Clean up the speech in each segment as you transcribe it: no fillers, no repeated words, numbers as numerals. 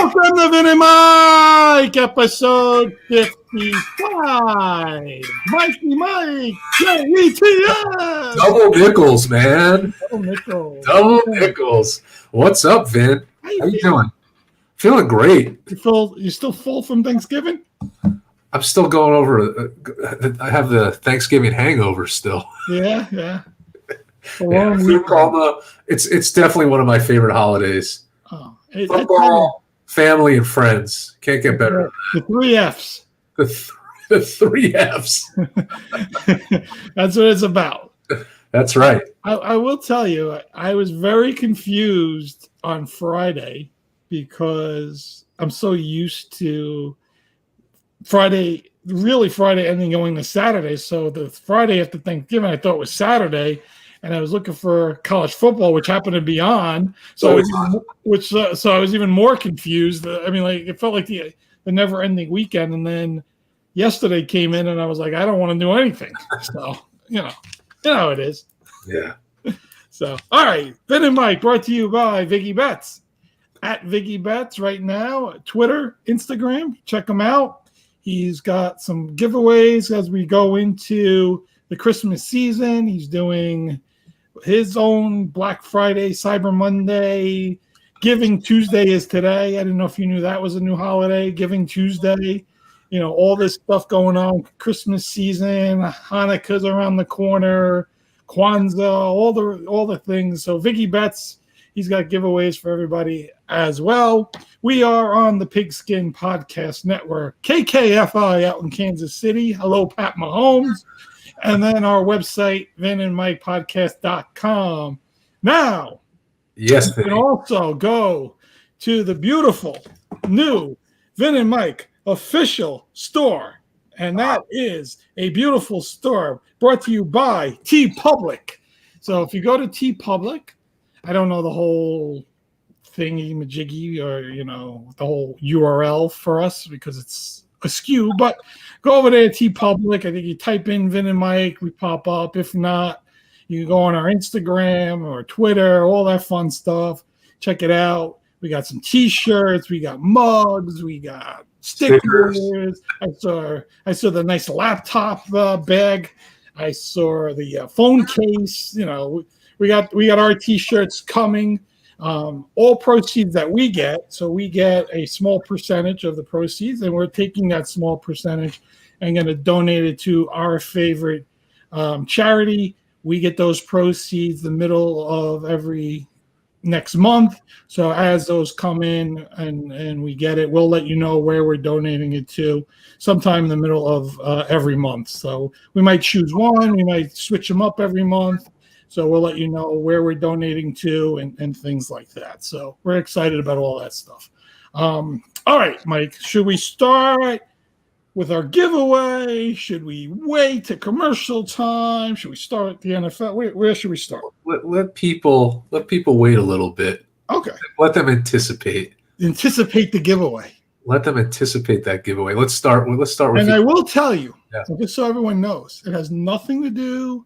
Welcome to Vin and Mike, episode 55. Mikey Mike, J-E-T-S. Double nickels, man. Double nickels. What's up, Vin? How you doing? Feeling great. You still full from Thanksgiving? I'm still going over. I have the Thanksgiving hangover still. Yeah. Food coma. It's definitely one of my favorite holidays. Oh, football, family, and friends. Can't get better. The 3 Fs. The 3 Fs. That's what it's about. That's right. I will tell you, I was very confused on Friday because I'm so used to Friday ending going to Saturday. So the Friday after Thanksgiving, I thought was Saturday. And I was looking for college football, which happened to be on. So I was even more confused. I mean, like it felt like the never-ending weekend. And then yesterday came in, and I was like, I don't want to do anything. So you know how it is. Yeah. So all right, Vin and Mike, brought to you by Viggy Betts at Viggy Betts right now. Twitter, Instagram, check him out. He's got some giveaways as we go into the Christmas season. He's doing his own Black Friday, Cyber Monday. Giving Tuesday is today. I didn't know if you knew that was a new holiday, Giving Tuesday. You know, all this stuff going on, Christmas season, Hanukkah's around the corner, Kwanzaa, all the things. So Viggy Betts, he's got giveaways for everybody as well. We are on the Pigskin Podcast Network, KKFI out in Kansas City. Hello, Pat Mahomes. And then our website, vinandmikepodcast.com. Now, yes, you can also go to the beautiful new Vin and Mike official store. And that is a beautiful store brought to you by TeePublic. So if you go to TeePublic, I don't know the whole thingy-majiggy or, the whole URL for us because it's askew, but go over there to TeePublic. I think you type in Vin and Mike, we pop up. If not, you can go on our Instagram or Twitter, all that fun stuff. Check it out. We got some T-shirts, we got mugs, we got stickers. I saw the nice laptop bag. I saw the phone case. We got our T-shirts coming. All proceeds that we get, so we get a small percentage of the proceeds, and we're taking that small percentage and going to donate it to our favorite charity. We get those proceeds the middle of every next month. So as those come in and we get it, we'll let you know where we're donating it to sometime in the middle of every month. So we might choose one, we might switch them up every month. So we'll let you know where we're donating to and things like that. So we're excited about all that stuff. All right, Mike, should we start with our giveaway? Should we wait to commercial time? Should we start at the NFL? Where should we start? Let people wait a little bit. Okay. Let them anticipate. Anticipate the giveaway. Let them anticipate that giveaway. Let's start with. And I will tell you, just so everyone knows, it has nothing to do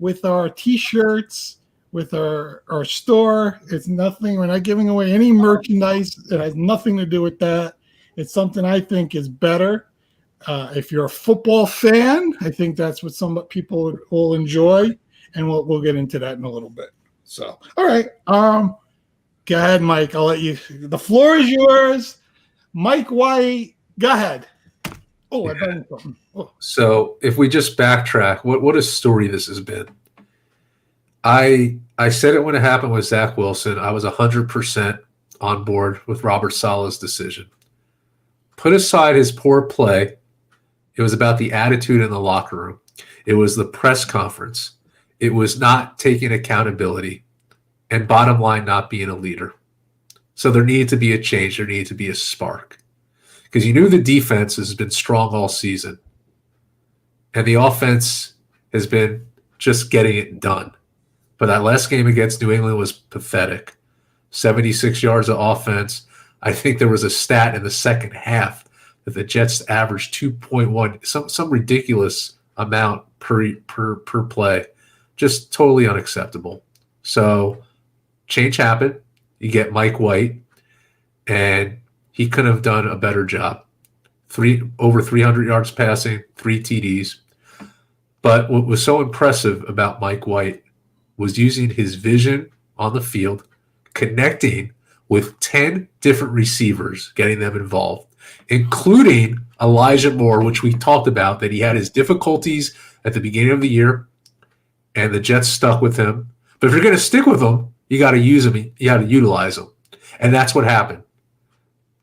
with our T-shirts, with our store. It's nothing. We're not giving away any merchandise. It has nothing to do with that. It's something I think is better. If you're a football fan, I think that's what some people will enjoy, and we'll get into that in a little bit. So, all right. Go ahead, Mike. I'll let you. The floor is yours. Mike White, go ahead. Oh, I banged something. Oh. So if we just backtrack, what a story this has been. I said it when it happened with Zach Wilson. I was 100% on board with Robert Saleh's decision. Put aside his poor play. It was about the attitude in the locker room. It was the press conference. It was not taking accountability. And bottom line, not being a leader. So there needed to be a change. There needed to be a spark. Because you knew the defense has been strong all season. And the offense has been just getting it done. But that last game against New England was pathetic. 76 yards of offense. I think there was a stat in the second half that the Jets averaged 2.1, some ridiculous amount per play. Just totally unacceptable. So change happened. You get Mike White, and he could have done a better job. Over 300 yards passing, 3 TDs. But what was so impressive about Mike White was using his vision on the field, connecting with 10 different receivers, getting them involved, including Elijah Moore, which we talked about, that he had his difficulties at the beginning of the year, and the Jets stuck with him. But if you're going to stick with him, you got to use him. You got to utilize him. And that's what happened.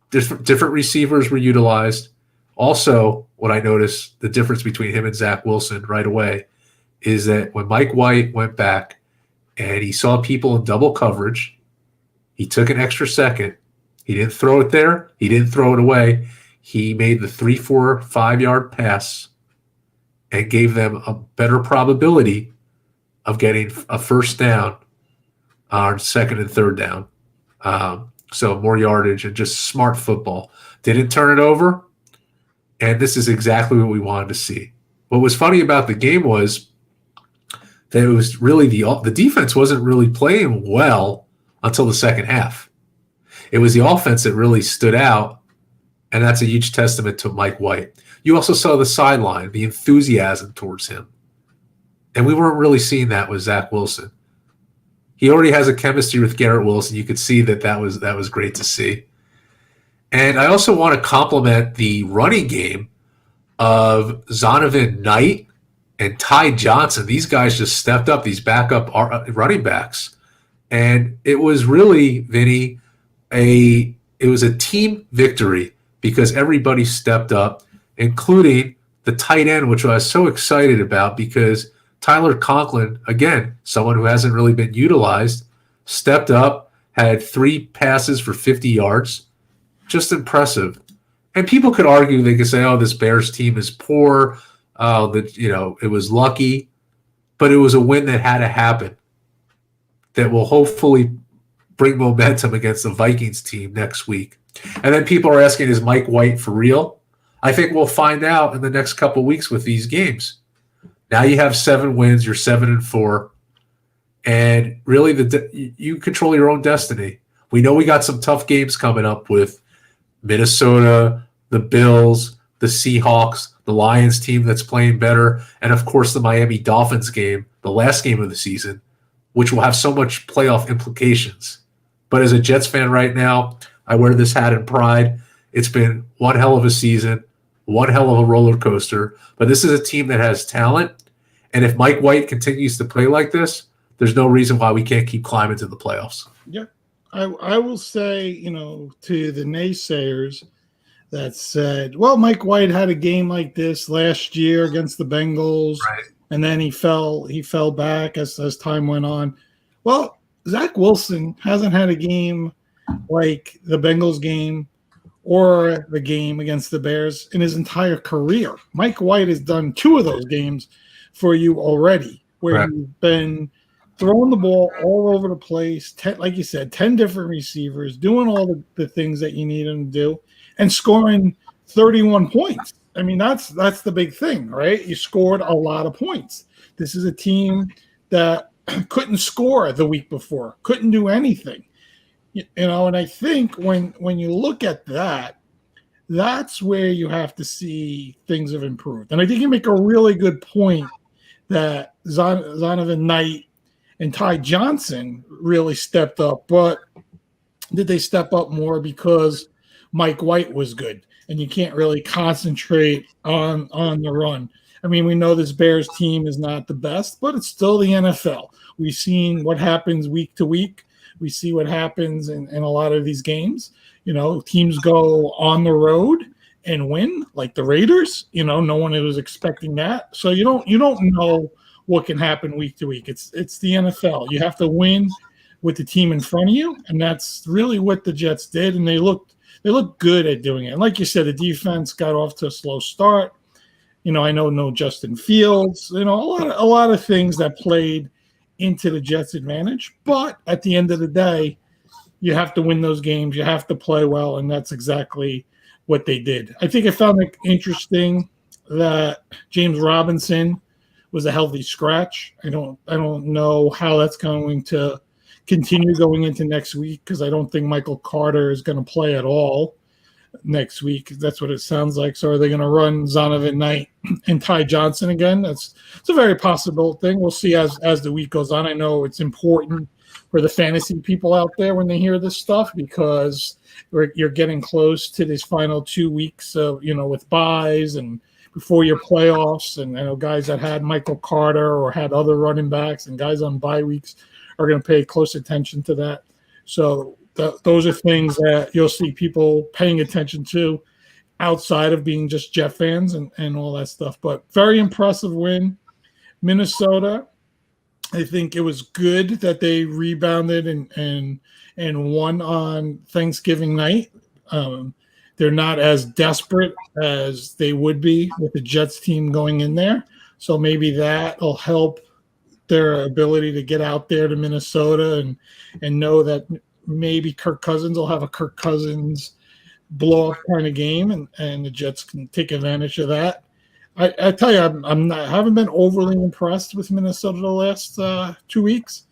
Different receivers were utilized. Also, what I noticed, the difference between him and Zach Wilson right away, is that when Mike White went back and he saw people in double coverage, he took an extra second. He didn't throw it there. He didn't throw it away. He made the 3, 4, 5-yard pass and gave them a better probability of getting a first down on second and third down. So more yardage and just smart football. Didn't turn it over. And this is exactly what we wanted to see. What was funny about the game was that it was really the defense wasn't really playing well until the second half. It was the offense that really stood out, and that's a huge testament to Mike White. You also saw the sideline, the enthusiasm towards him. And we weren't really seeing that with Zach Wilson. He already has a chemistry with Garrett Wilson. You could see that was great to see. And I also want to compliment the running game of Zonovan Knight and Ty Johnson. These guys just stepped up, these backup running backs. And it was really, Vinny, it was a team victory because everybody stepped up, including the tight end, which I was so excited about because Tyler Conklin, again, someone who hasn't really been utilized, stepped up, had 3 passes for 50 yards. Just impressive. And people could argue, they could say, oh, this Bears team is poor. It was lucky. But it was a win that had to happen that will hopefully bring momentum against the Vikings team next week. And then people are asking, is Mike White for real? I think we'll find out in the next couple of weeks with these games. Now you have 7 wins. You're 7-4. And really, you control your own destiny. We know we got some tough games coming up with Minnesota, the Bills, the Seahawks, the Lions team that's playing better, and of course the Miami Dolphins game, the last game of the season, which will have so much playoff implications. But as a Jets fan right now, I wear this hat in pride. It's been one hell of a season, one hell of a roller coaster, but this is a team that has talent, and if Mike White continues to play like this, there's no reason why we can't keep climbing to the playoffs. Yeah. I will say, to the naysayers that said, well, Mike White had a game like this last year against the Bengals, right, and then he fell back as time went on. Well, Zach Wilson hasn't had a game like the Bengals game or the game against the Bears in his entire career. Mike White has done 2 of those games for you already, where right, you've been throwing the ball all over the place, like you said, 10 different receivers, doing all the things that you need him to do, and scoring 31 points. I mean, that's the big thing, right? You scored a lot of points. This is a team that couldn't score the week before, couldn't do anything. And I think when you look at that, that's where you have to see things have improved. And I think you make a really good point that Zonovan Knight and Ty Johnson really stepped up, but did they step up more because Mike White was good and you can't really concentrate on the run? I mean, we know this Bears team is not the best, but it's still the NFL. We've seen what happens week to week. We see what happens in a lot of these games. Teams go on the road and win, like the Raiders. No one was expecting that. So you don't know what can happen week to week. It's the NFL. You have to win with the team in front of you, and that's really what the Jets did, and they looked good at doing it. And like you said, the defense got off to a slow start. I know no Justin Fields, a lot of things that played into the Jets' advantage. But at the end of the day, you have to win those games. You have to play well, and that's exactly what they did. I think I found it interesting that James Robinson was a healthy scratch. I don't know how that's going to continue going into next week because I don't think Michael Carter is going to play at all. next week. That's what it sounds like. So are they going to run Zonovan Knight and Ty Johnson again? It's a very possible thing. We'll see as the week goes on. I know it's important for the fantasy people out there when they hear this stuff, because you're getting close to these final 2 weeks of, with buys and before your playoffs. And I know guys that had Michael Carter or had other running backs and guys on bye weeks are going to pay close attention to that. So those are things that you'll see people paying attention to outside of being just Jet fans and all that stuff. But very impressive win. Minnesota, I think it was good that they rebounded and won on Thanksgiving night. They're not as desperate as they would be with the Jets team going in there. So maybe that will help their ability to get out there to Minnesota and know that maybe Kirk Cousins will have a Kirk Cousins blow-up kind of game, and the Jets can take advantage of that. I tell you, I haven't been overly impressed with Minnesota the last 2 weeks.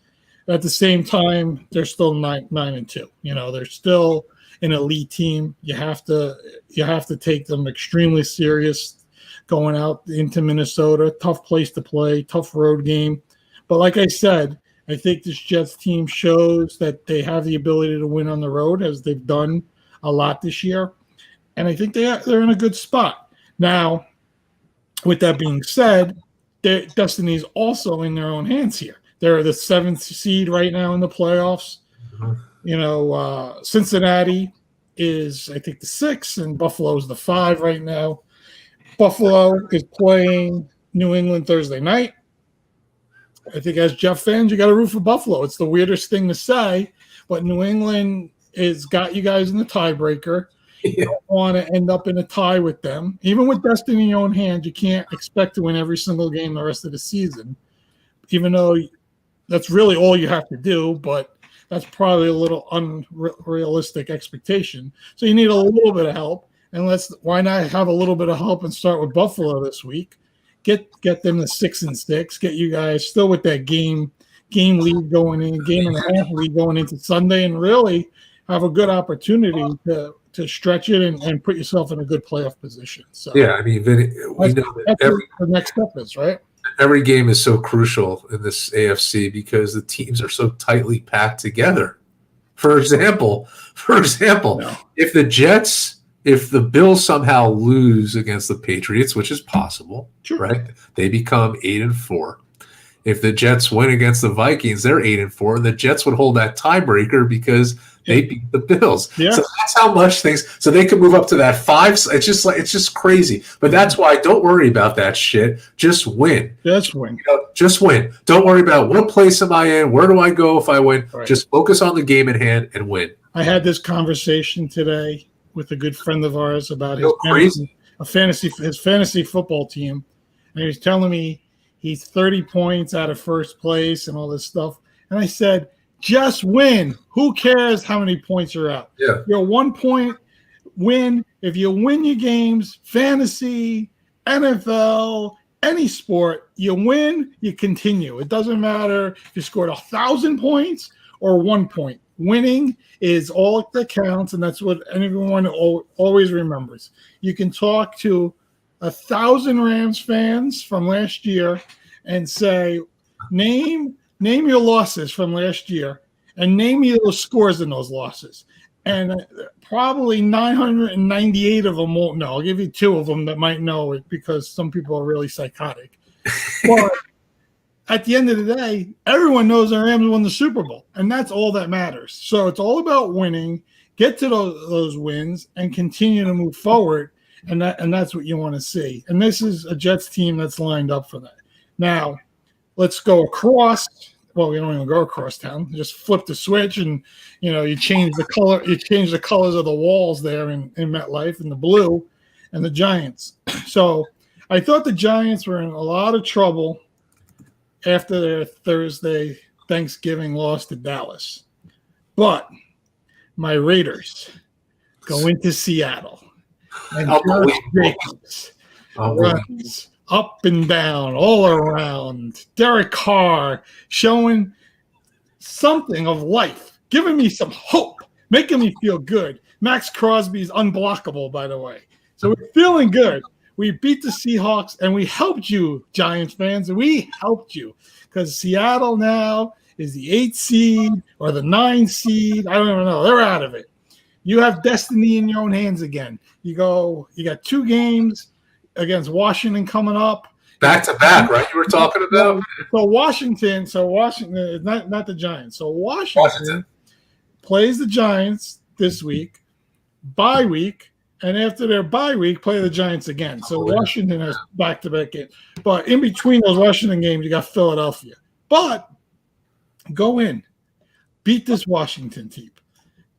At the same time, they're still 9-2. They're still an elite team. You have to take them extremely serious going out into Minnesota. Tough place to play, tough road game. But like I said, I think this Jets team shows that they have the ability to win on the road, as they've done a lot this year. And I think they're in a good spot. Now, with that being said, their destiny is also in their own hands here. They're the 7th seed right now in the playoffs. Cincinnati is, I think, the 6, and Buffalo is the 5 right now. Buffalo is playing New England Thursday night. I think as Jeff fans, you got to root for Buffalo. It's the weirdest thing to say, but New England has got you guys in the tiebreaker. You don't want to end up in a tie with them. Even with destiny in your own hands, you can't expect to win every single game the rest of the season, even though that's really all you have to do, but that's probably a little unrealistic expectation. So you need a little bit of help, and why not have a little bit of help and start with Buffalo this week? Get them to 6-6. Get you guys still with that game lead going in, game and a half lead going into Sunday, and really have a good opportunity to stretch it and put yourself in a good playoff position. So yeah, I mean, we know that the next step is, right? Every game is so crucial in this AFC because the teams are so tightly packed together. For example, No. if the Bills somehow lose against the Patriots, which is possible, Sure. right? They become 8-4. If the Jets win against the Vikings, they're 8-4. The Jets would hold that tiebreaker because they beat the Bills. Yeah. So that's how much things. So they could move up to that 5. It's just crazy. But that's why don't worry about that shit. Just win. Just win. Just win. Don't worry about what place am I in. Where do I go if I win? Right. Just focus on the game at hand and win. I had this conversation today with a good friend of ours about his fantasy football team, and he was telling me he's 30 points out of first place and all this stuff. And I said, just win. Who cares how many points you're out? Yeah. You're 1 point win. If you win your games, fantasy, NFL, any sport, you win, you continue. It doesn't matter if you scored 1,000 points or 1 point. Winning is all that counts, and that's what everyone always remembers. You can talk to 1,000 Rams fans from last year and say, name your losses from last year and name me those scores in those losses. And probably 998 of them won't know. I'll give you 2 of them that might know it because some people are really psychotic. But at the end of the day, everyone knows the Rams won the Super Bowl, and that's all that matters. So it's all about winning, get to those wins, and continue to move forward, and that's what you want to see. And this is a Jets team that's lined up for that. Now, let's go across. Well, we don't even go across town. You just flip the switch, and you change the color. You change the colors of the walls there in MetLife, and the blue, and the Giants. So I thought the Giants were in a lot of trouble after their Thursday Thanksgiving loss to Dallas. But my Raiders go into Seattle, and Josh Jacobs runs up and down, all around. Derek Carr showing something of life, giving me some hope, making me feel good, Max Crosby is unblockable, by the way. So we're feeling good. We beat the Seahawks, and we helped you, Giants fans. We helped you because Seattle now is the 8th seed or the 9th seed. I don't even know. They're out of it. You have destiny in your own hands again. You got 2 games against Washington coming up. Back to back, right? You were talking about. So Washington, not the Giants. So Washington plays the Giants this week, bye week, and after their bye week, play the Giants again. So Washington has back-to-back games. But in between those Washington games, you got Philadelphia. But go in, beat this Washington team.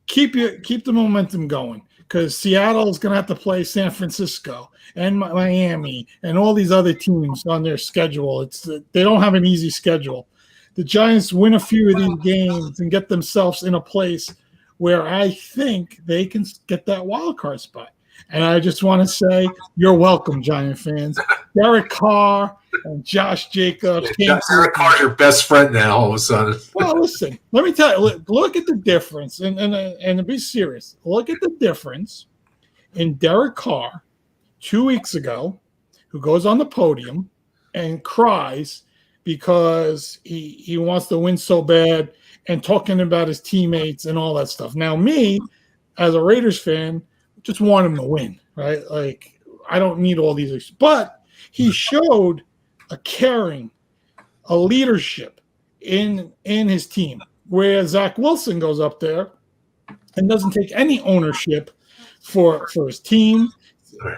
Keep the momentum going because Seattle is going to have to play San Francisco and Miami and all these other teams on their schedule. They don't have an easy schedule. The Giants win a few of these games and get themselves in a place where I think they can get that wild card spot. And I just want to say you're welcome, Giant fans. Derek Carr and Josh Jacobs. Derek Carr's your best friend now, all of a sudden. Well, listen, let me tell you, look at the difference, and to be serious, look at the difference in Derek Carr 2 weeks ago, who goes on the podium and cries because he wants to win so bad and talking about his teammates and all that stuff. Now, me, as a Raiders fan, just want him to win, right? Like, I don't need all these. But he showed a caring, a leadership in his team, whereas Zach Wilson goes up there and doesn't take any ownership for his team.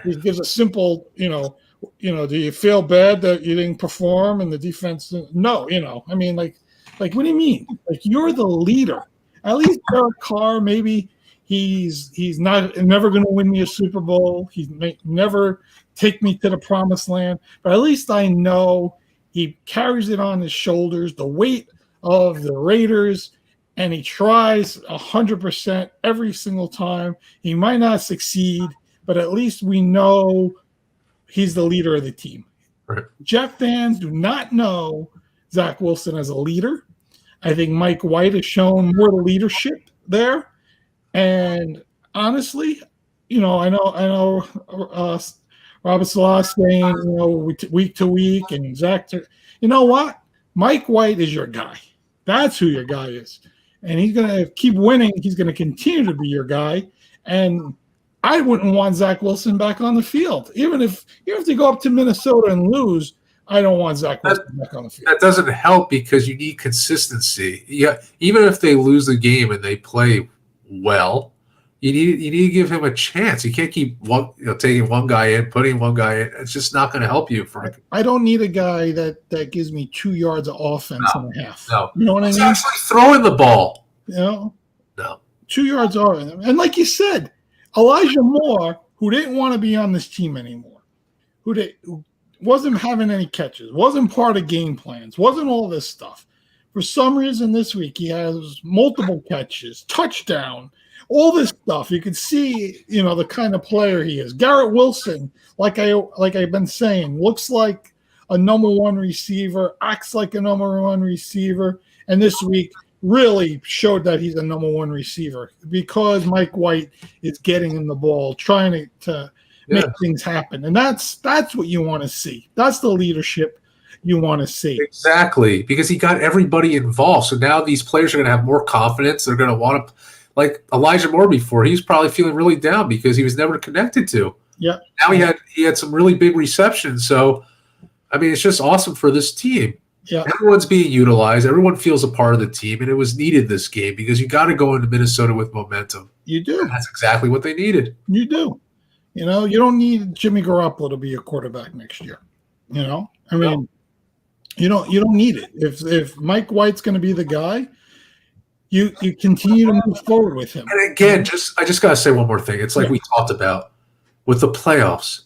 He gives a simple, do you feel bad that you didn't perform and the defense? No, I mean, like, what do you mean? Like, you're the leader. At least Derek Carr, maybe he's never going to win me a Super Bowl. He may never take me to the promised land, but at least I know he carries it on his shoulders, the weight of the Raiders, and he tries 100% every single time. He might not succeed, but at least we know he's the leader of the team. Right. Jet fans do not know Zach Wilson as a leader. I think Mike White has shown more leadership there. And honestly, I know Robert Salah saying, week to week, and Zach, you know what? Mike White is your guy. That's who your guy is. And he's going to keep winning. He's going to continue to be your guy. And I wouldn't want Zach Wilson back on the field. Even if they go up to Minnesota and lose, I don't want Zach Wilson back on the field. That doesn't help because you need consistency. Yeah, even if they lose the game and they play well, you need to give him a chance. You can't keep taking one guy in, putting one guy in. It's just not going to help you. I don't need a guy that gives me 2 yards of offense and a half. No, you know what I mean? Actually throwing the ball. No. 2 yards offense, and like you said, Elijah Moore, who didn't want to be on this team anymore, who wasn't having any catches, wasn't part of game plans, wasn't all this stuff. For some reason this week he has multiple catches, touchdown, all this stuff. You could see, the kind of player he is. Garrett Wilson, like I've been saying, looks like a number one receiver, acts like a number one receiver, and this week really showed that he's a number one receiver because Mike White is getting him the ball, trying to make things happen. And that's what you want to see. That's the leadership you want to see. Exactly, because he got everybody involved. So now these players are going to have more confidence. They're going to want to, like Elijah Moore before, he was probably feeling really down because he was never connected to. Yeah. Now he had some really big receptions. So, I mean, it's just awesome for this team. Yeah. Everyone's being utilized. Everyone feels a part of the team, and it was needed this game because you got to go into Minnesota with momentum. You do. And that's exactly what they needed. You do. You don't need Jimmy Garoppolo to be a quarterback next year. I mean, you don't need it. If Mike White's going to be the guy, you continue to move forward with him. And again, I just got to say one more thing. It's like we talked about with the playoffs.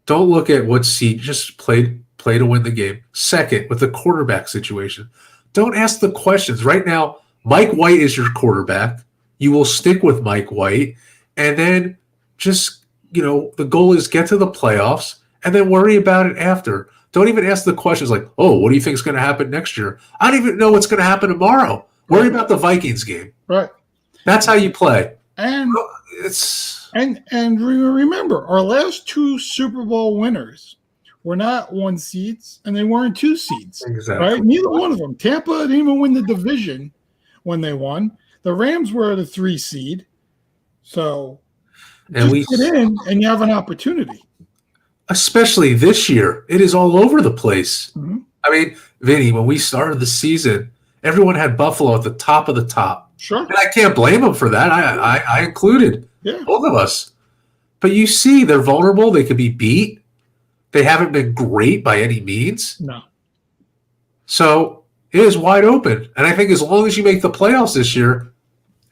Don't look at what seed. Just play to win the game. Second, with the quarterback situation, don't ask the questions. Right now, Mike White is your quarterback. You will stick with Mike White. And then just, the goal is get to the playoffs and then worry about it after. Don't even ask the questions like, oh, what do you think is going to happen next year? I don't even know what's going to happen tomorrow. Worry about the Vikings game. Right. That's how you play. And it's And remember, our last 2 Super Bowl winners were not 1 seeds, and they weren't 2 seeds. exactly Right? Neither one of them. Tampa didn't even win the division when they won. The Rams were the 3 seed. So and just get in, and you have an opportunity. Especially this year, it is all over the place. Mm-hmm. I mean, Vinny, when we started the season, everyone had Buffalo at the top of the top. Sure. And I can't blame them for that. I included both of us. But you see, they're vulnerable. They could be beat. They haven't been great by any means. No. So it is wide open. And I think as long as you make the playoffs this year,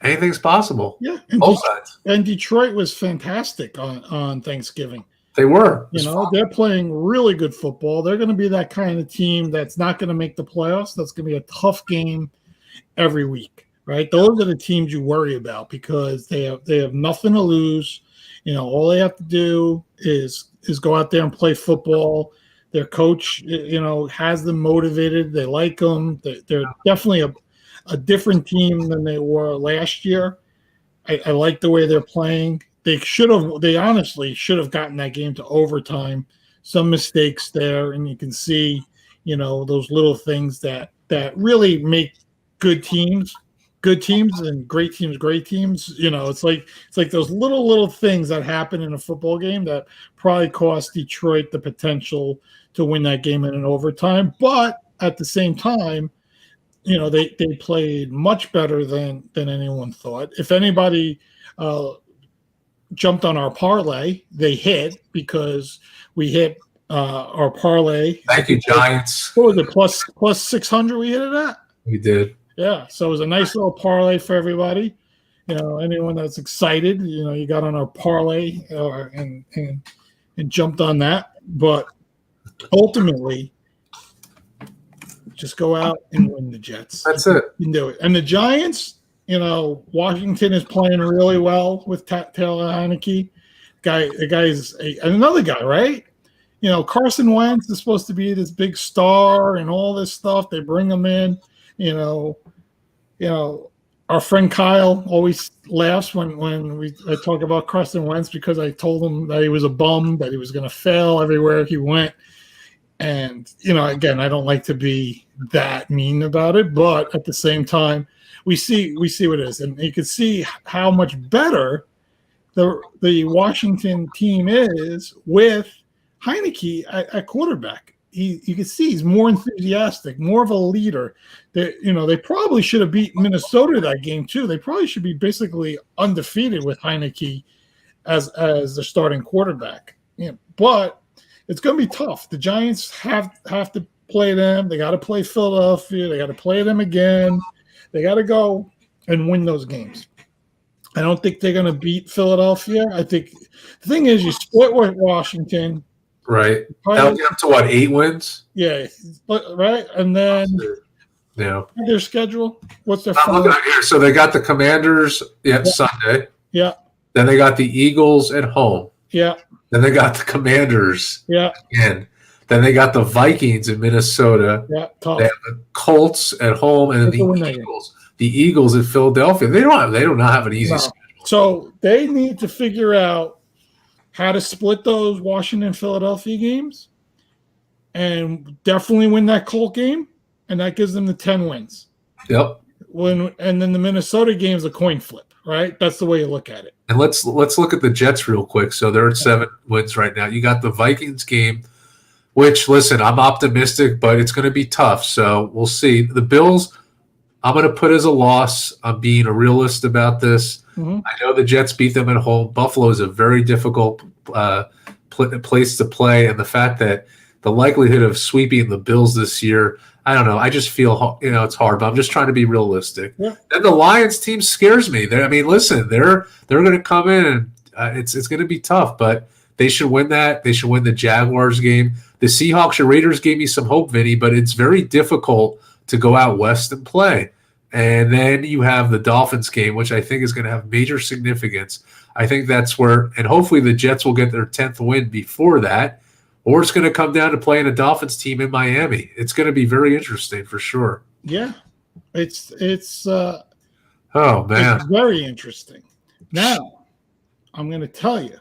anything's possible. Yeah. Both sides. And Detroit was fantastic on Thanksgiving. They were. They're playing really good football. They're going to be that kind of team that's not going to make the playoffs. That's going to be a tough game every week, right? Those are the teams you worry about because they have nothing to lose. All they have to do is go out there and play football. Their coach, has them motivated. They like them. They're definitely a different team than they were last year. I like the way they're playing. They honestly should have gotten that game to overtime. Some mistakes there, and you can see, those little things that really make good teams and great teams. It's like those little things that happen in a football game that probably cost Detroit the potential to win that game in an overtime. But at the same time, they played much better than anyone thought. If anybody jumped on our parlay, they hit because we hit our parlay. Thank you, Giants. What was it, plus 600 we hit it at? We did. Yeah, so it was a nice little parlay for everybody. Anyone that's excited, you got on our parlay and jumped on that. But ultimately, just go out and win the Jets. That's it. You can do it. And the Giants, Washington is playing really well with Taylor Heineke. The guy is another guy, right? Carson Wentz is supposed to be this big star and all this stuff. They bring him in. Our friend Kyle always laughs when I talk about Carson Wentz because I told him that he was a bum, that he was going to fail everywhere he went. And, again, I don't like to be that mean about it, but at the same time, we see what it is. And you can see how much better the Washington team is with Heineke at quarterback. You can see he's more enthusiastic, more of a leader. They probably should have beat Minnesota that game too. They probably should be basically undefeated with Heineke as the starting quarterback. But it's going to be tough. The Giants have to play them. They got to play Philadelphia. They got to play them again. They got to go and win those games. I don't think they're going to beat Philadelphia. I think the thing is you split with Washington. Right. That'll get up to what, 8 wins? Yeah. Right. And then their schedule. What's their I'm looking at here. So they got the Commanders Sunday. Yeah. Then they got the Eagles at home. Yeah. Then they got the Commanders. Yeah. Again. Then they got the Vikings in Minnesota. Yeah. Tough. They have the Colts at home, and then the Eagles. The Eagles at Philadelphia. They do not have an easy schedule. So they need to figure out how to split those Washington-Philadelphia games and definitely win that Colt game, and that gives them the 10 wins. Yep. And then the Minnesota game is a coin flip, right? That's the way you look at it. And let's look at the Jets real quick. So they're at 7 wins right now. You got the Vikings game, which, listen, I'm optimistic, but it's going to be tough. So we'll see. The Bills, I'm going to put as a loss. I'm being a realist about this. Mm-hmm. I know the Jets beat them at home. Buffalo is a very difficult place to play, and the fact that the likelihood of sweeping the Bills this year, I don't know. I just feel it's hard, but I'm just trying to be realistic. Yeah. And the Lions team scares me. Listen, they're going to come in, and it's going to be tough, but they should win that. They should win the Jaguars game. The Seahawks or Raiders gave me some hope, Vinny, but it's very difficult to go out west and play. And then you have the Dolphins game, which I think is going to have major significance. I think that's where – and hopefully the Jets will get their 10th win before that, or it's going to come down to playing a Dolphins team in Miami. It's going to be very interesting for sure. Yeah. It's oh, man. It's very interesting. Now, I'm going to tell you,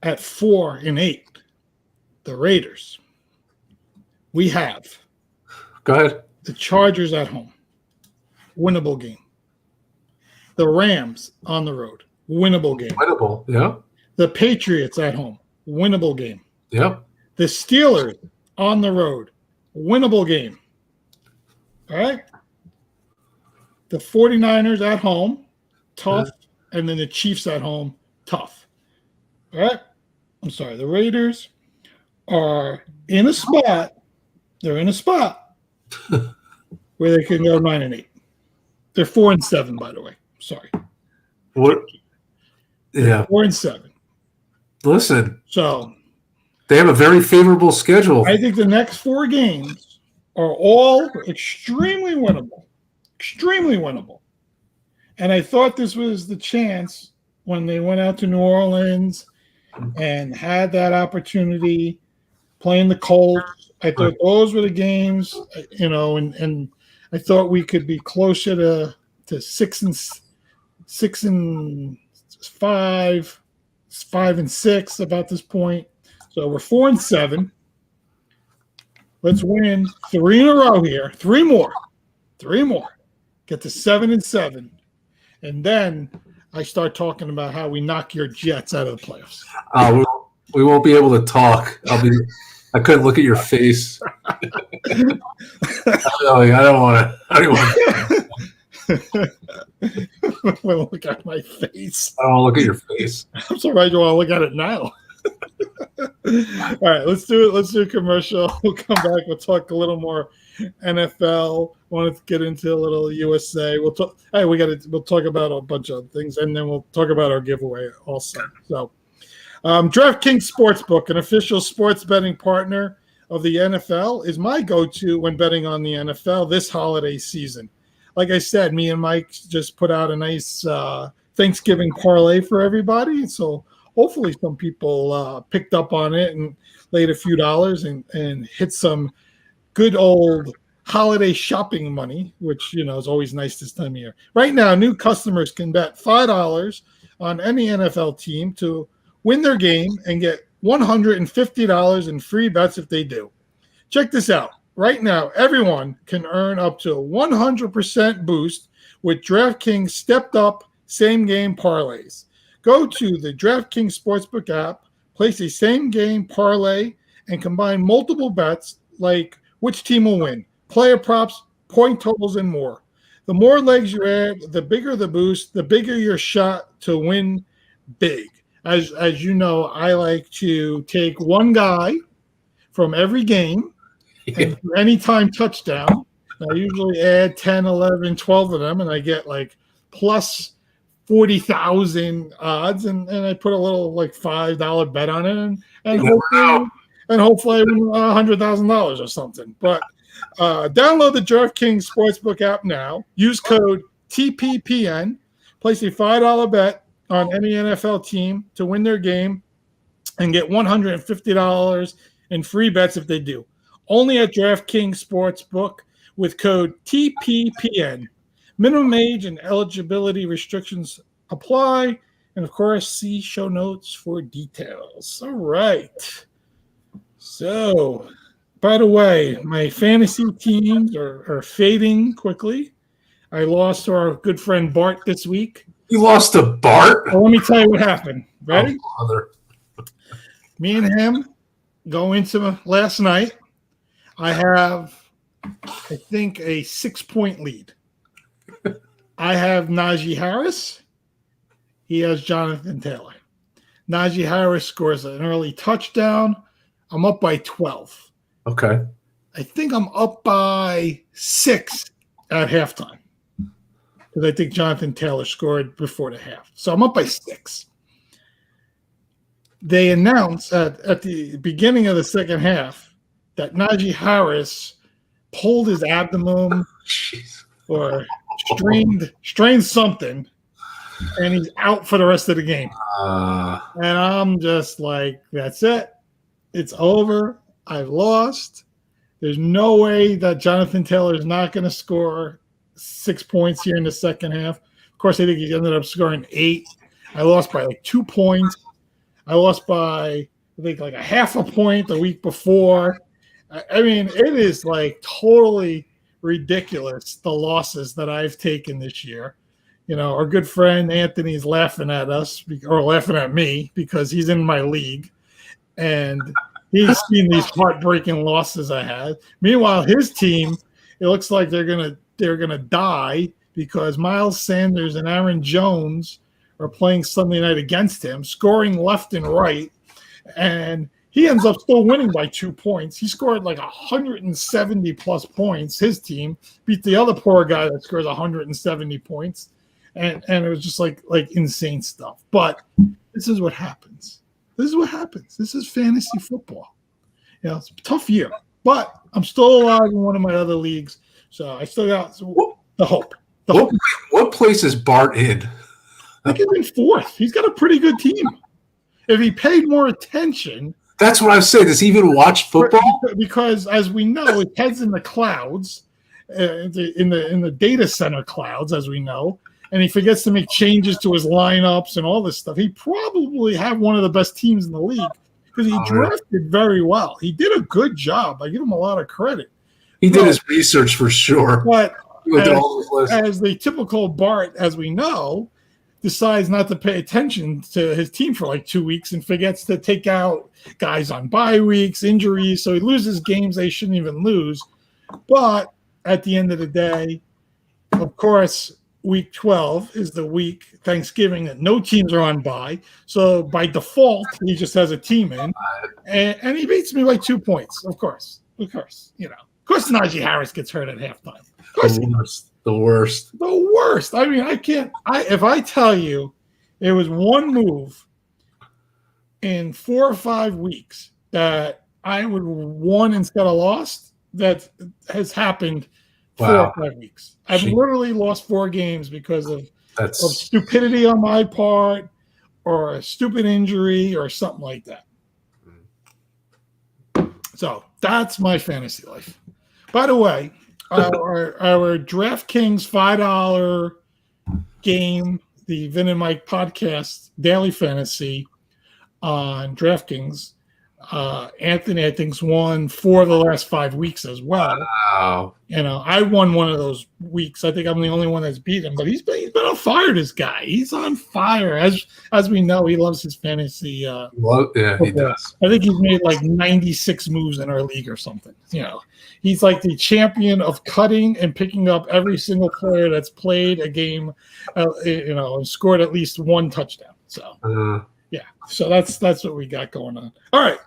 at 4-8, the Raiders, we have Go ahead. the Chargers at home, winnable game. The Rams on the road, winnable game. Winnable. Yeah. The Patriots at home, winnable game. Yep. The Steelers on the road, winnable game. All right? The 49ers at home, tough. And then the Chiefs at home, tough. All right? I'm sorry. The Raiders are in a spot. They're in a spot where they can go 9-8. They're 4-7, by the way. Sorry. What? Yeah. 4-7. Listen. So they have a very favorable schedule. I think the next 4 games are all extremely winnable. Extremely winnable. And I thought this was the chance when they went out to New Orleans and had that opportunity playing the Colts. I thought those were the games, and I thought we could be closer to 6-5, 5-6 about this point. So we're 4-7. Let's win 3 in a row here. 3 more. Get to 7-7. And then I start talking about how we knock your Jets out of the playoffs. We won't be able to talk. I couldn't look at your face. I don't want to. Look at my face. I don't want to look at your face. I'm sorry, you want to look at it now. All right, let's do it. Let's do a commercial. We'll come back. We'll talk a little more NFL. Want to get into a little USA. We'll talk. Hey, we'll talk about a bunch of things, and then we'll talk about our giveaway also. So, DraftKings Sportsbook, an official sports betting partner of the NFL, is my go-to when betting on the NFL this holiday season. Like I said, me and Mike just put out a nice Thanksgiving parlay for everybody. So hopefully some people picked up on it and laid a few dollars and hit some good old holiday shopping money, which, is always nice this time of year. Right now, new customers can bet $5 on any NFL team to win their game and get $150 in free bets if they do. Check this out. Right now, everyone can earn up to a 100% boost with DraftKings stepped up same game parlays. Go to the DraftKings Sportsbook app, place a same game parlay, and combine multiple bets like which team will win, player props, point totals, and more. The more legs you add, the bigger the boost, the bigger your shot to win big. As you know, I like to take one guy from every game and for any time touchdown. I usually add 10, 11, 12 of them, and I get like plus 40,000 odds, and I put a little like $5 bet on it, and hopefully I win $100,000 or something. But download the DraftKings Sportsbook app now. Use code TPPN. Place a $5 bet on any NFL team to win their game and get $150 in free bets if they do. Only at DraftKings Sportsbook with code TPPN. Minimum age and eligibility restrictions apply. And, of course, see show notes for details. All right. So, by the way, my fantasy teams are fading quickly. I lost to our good friend Bart this week. You lost to Bart? Well, let me tell you what happened. Ready? Oh, me and him go into last night. I have, I think, a 6-point lead. I have Najee Harris. He has Jonathan Taylor. Najee Harris scores an early touchdown. I'm up by 12. Okay. I think I'm up by 6 at halftime because I think Jonathan Taylor scored before the half. So I'm up by 6. They announced at the beginning of the second half that Najee Harris pulled his abdomen or strained something, and he's out for the rest of the game. And I'm just like, that's it. It's over. I've lost. There's no way that Jonathan Taylor is not going to score 6 points here in the second half. Of course, I think he ended up scoring 8. I lost by like 2 points. I lost by, I think, like a half a point the week before. I mean, it is like totally ridiculous, the losses that I've taken this year. You know, our good friend Anthony's laughing at us or laughing at me because he's in my league and he's seen these heartbreaking losses I had. Meanwhile, his team, it looks like they're gonna die because Miles Sanders and Aaron Jones are playing Sunday night against him, scoring left and right, and he ends up still winning by 2 points. He scored like 170 plus points. His team beat the other poor guy that scores 170 points, and it was just like insane stuff. But this is what happens. This is what happens. This is fantasy football. You know, it's a tough year, but I'm still alive in one of my other leagues, so I still got the hope. What place is Bart in? I think he's in fourth. He's got a pretty good team. If he paid more attention. That's what I was saying. Does he even watch football? Because as we know, his head's in the clouds, in the data center clouds, as we know, and he forgets to make changes to his lineups and all this stuff. He probably had one of the best teams in the league because he drafted very well. He did a good job. I give him a lot of credit. He did his research for sure. But as the typical Bart, as we know, decides not to pay attention to his team for like 2 weeks and forgets to take out guys on bye weeks, injuries. So he loses games they shouldn't even lose. But at the end of the day, of course, week 12 is the week Thanksgiving that no teams are on bye. So by default, he just has a team in. And he beats me by 2 points, of course. Of course, you know. Of course, Najee Harris gets hurt at halftime. Of course The worst. The worst. I mean, if I tell you it was one move in 4 or 5 weeks that I would have won instead of lost, that has happened 4 or 5 weeks. I've literally lost 4 games because of stupidity on my part or a stupid injury or something like that. So that's my fantasy life. By the way, our DraftKings $5 game, the Vin and Mike podcast daily fantasy on DraftKings. Anthony, I think's won 4 of the last 5 weeks as well. Wow! You know, I won one of those weeks. I think I'm the only one that's beat him, but he's been on fire. This guy, he's on fire. As we know, he loves his fantasy. Yeah, he does. I think he's made like 96 moves in our league or something. You know, he's like the champion of cutting and picking up every single player that's played a game, you know, and scored at least 1 touchdown. So, yeah. So that's what we got going on. All right.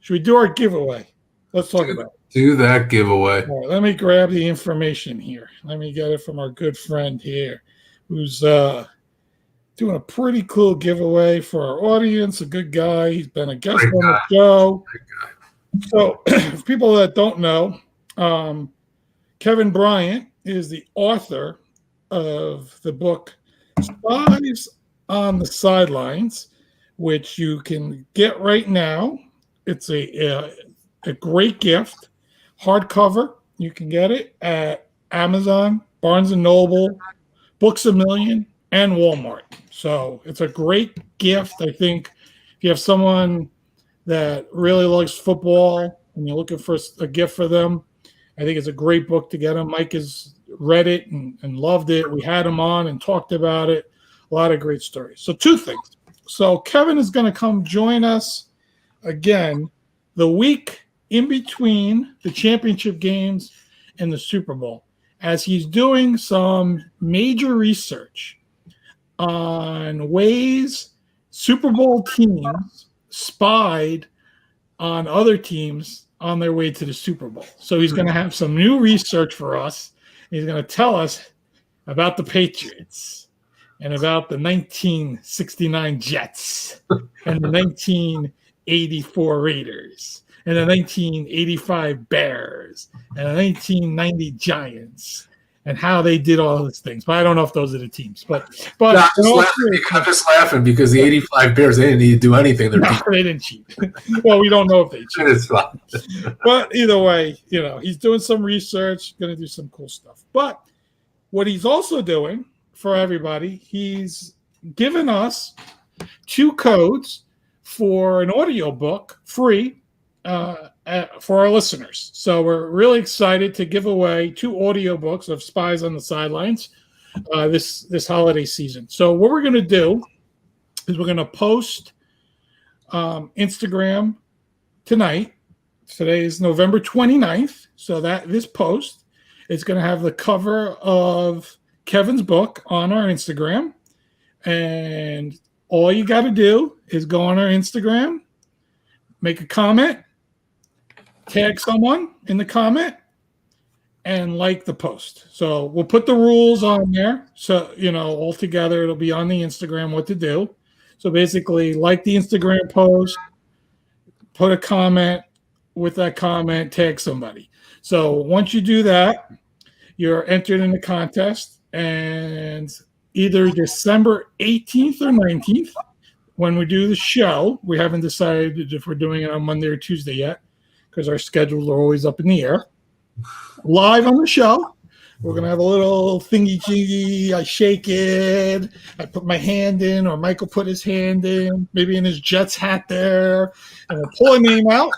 Should we do our giveaway? Let's talk about it. Do that giveaway. All right, let me grab the information here. Let me get it from our good friend here, who's doing a pretty cool giveaway for our audience. A good guy. He's been a guest on the show. So, for people that don't know, Kevin Bryant is the author of the book Spies on the Sidelines, which you can get right now. It's a great gift, hardcover. You can get it at Amazon, Barnes & Noble, Books A Million, and Walmart. So it's a great gift. I think if you have someone that really likes football and you're looking for a gift for them, I think it's a great book to get them. Mike has read it and loved it. We had him on and talked about it. A lot of great stories. So 2 things. So Kevin is going to come join us again the week in between the championship games and the Super Bowl, as he's doing some major research on ways Super Bowl teams spied on other teams on their way to the Super Bowl. So he's going to have some new research for us. He's going to tell us about the Patriots and about the 1969 Jets and the 1984 Raiders and the 1985 Bears and the 1990 Giants and how they did all those things. But I don't know if those are the teams. But no, I'm just laughing because the 85 Bears, they didn't need to do anything. They didn't cheat. Well, we don't know if they cheated. But either way, you know, he's doing some research, going to do some cool stuff. But what he's also doing for everybody, he's given us 2 codes for an audiobook free for our listeners. So we're really excited to give away 2 audiobooks of Spies on the Sidelines this holiday season. So what we're going to do is we're going to post Instagram tonight. Today is November 29th. So that this post is going to have the cover of Kevin's book on our Instagram. And all you got to do is go on our Instagram, make a comment, tag someone in the comment, and like the post. So we'll put the rules on there. So, all together, it'll be on the Instagram what to do. So basically, like the Instagram post, put a comment, with that comment, tag somebody. So once you do that, you're entered in the contest, and either December 18th or 19th, when we do the show, we haven't decided if we're doing it on Monday or Tuesday yet, because our schedules are always up in the air. Live on the show, we're going to have a little thingy-jingy. I shake it. I put my hand in, or Michael put his hand in, maybe in his Jets hat there, and we'll pull a name out.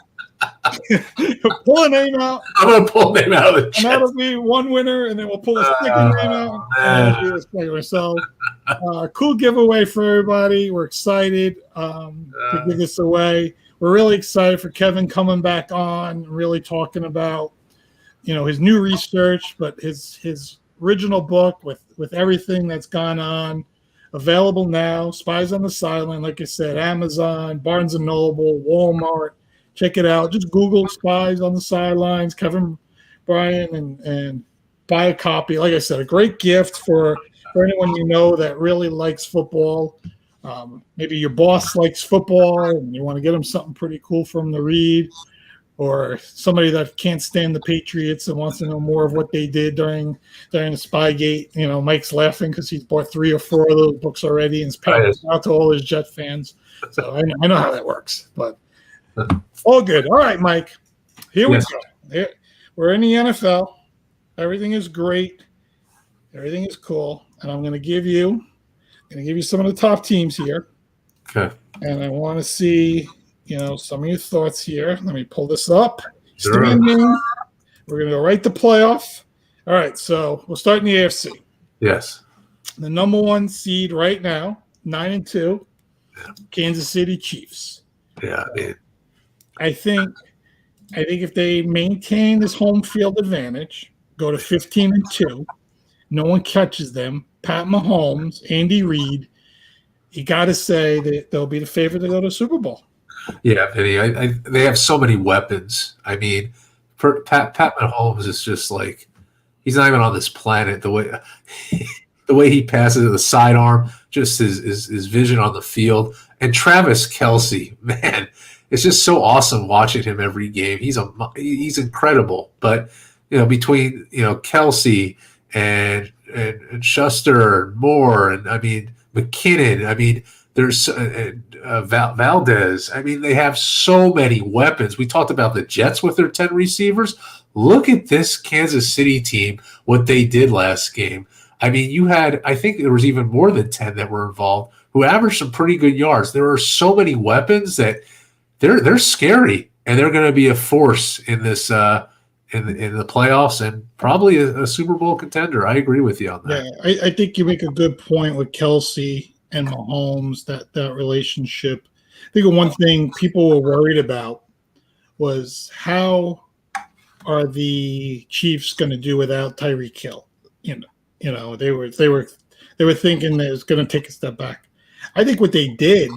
Pull a name out. I'm going to pull a name out of the Jets. And that'll be one winner, and then we'll pull a second name out. And that'll be a second. So, cool giveaway for everybody. We're excited to give this away. We're really excited for Kevin coming back on, really talking about his new research, but his original book with everything that's gone on, available now. Spies on the Sideline, like I said, Amazon, Barnes & Noble, Walmart. Check it out. Just Google Spies on the Sidelines, Kevin Bryant, and buy a copy. Like I said, a great gift for anyone that really likes football. Maybe your boss likes football and you want to get them something pretty cool for them to read, or somebody that can't stand the Patriots and wants to know more of what they did during the Spygate. Mike's laughing because he's bought 3 or 4 of those books already and is passing out to all his Jet fans. So I know how that works, but all good. All right, Mike. Here we go. We're in the NFL. Everything is great. Everything is cool. And I'm going to give you some of the top teams here. Okay. And I want to see, some of your thoughts here. Let me pull this up. Sure. We're going to go right to playoff. All right, so we'll start in the AFC. Yes. The number 1 seed right now, 9-2, Kansas City Chiefs. Yeah, man. I think if they maintain this home field advantage, go to 15-2, no one catches them. Pat Mahomes, Andy Reid, you got to say that they'll be the favorite to go to the Super Bowl. Yeah, Vinny, they have so many weapons. I mean, for Pat Mahomes is just like he's not even on this planet. The way he passes the sidearm, just his vision on the field, and Travis Kelce, man. It's just so awesome watching him every game. He's incredible. But between Kelce and Schuster and Moore and McKinnon, there's Valdez. They have so many weapons. We talked about the Jets with their 10 receivers. Look at this Kansas City team, what they did last game. You had, I think there was even more than 10 that were involved who averaged some pretty good yards. There are so many weapons that they're scary, and they're going to be a force in this in the playoffs and probably a Super Bowl contender. I agree with you on that. Yeah, I think you make a good point with Kelce and Mahomes, that relationship. I think one thing people were worried about was how are the Chiefs going to do without Tyreek Hill? They were thinking that it was going to take a step back. I think what they did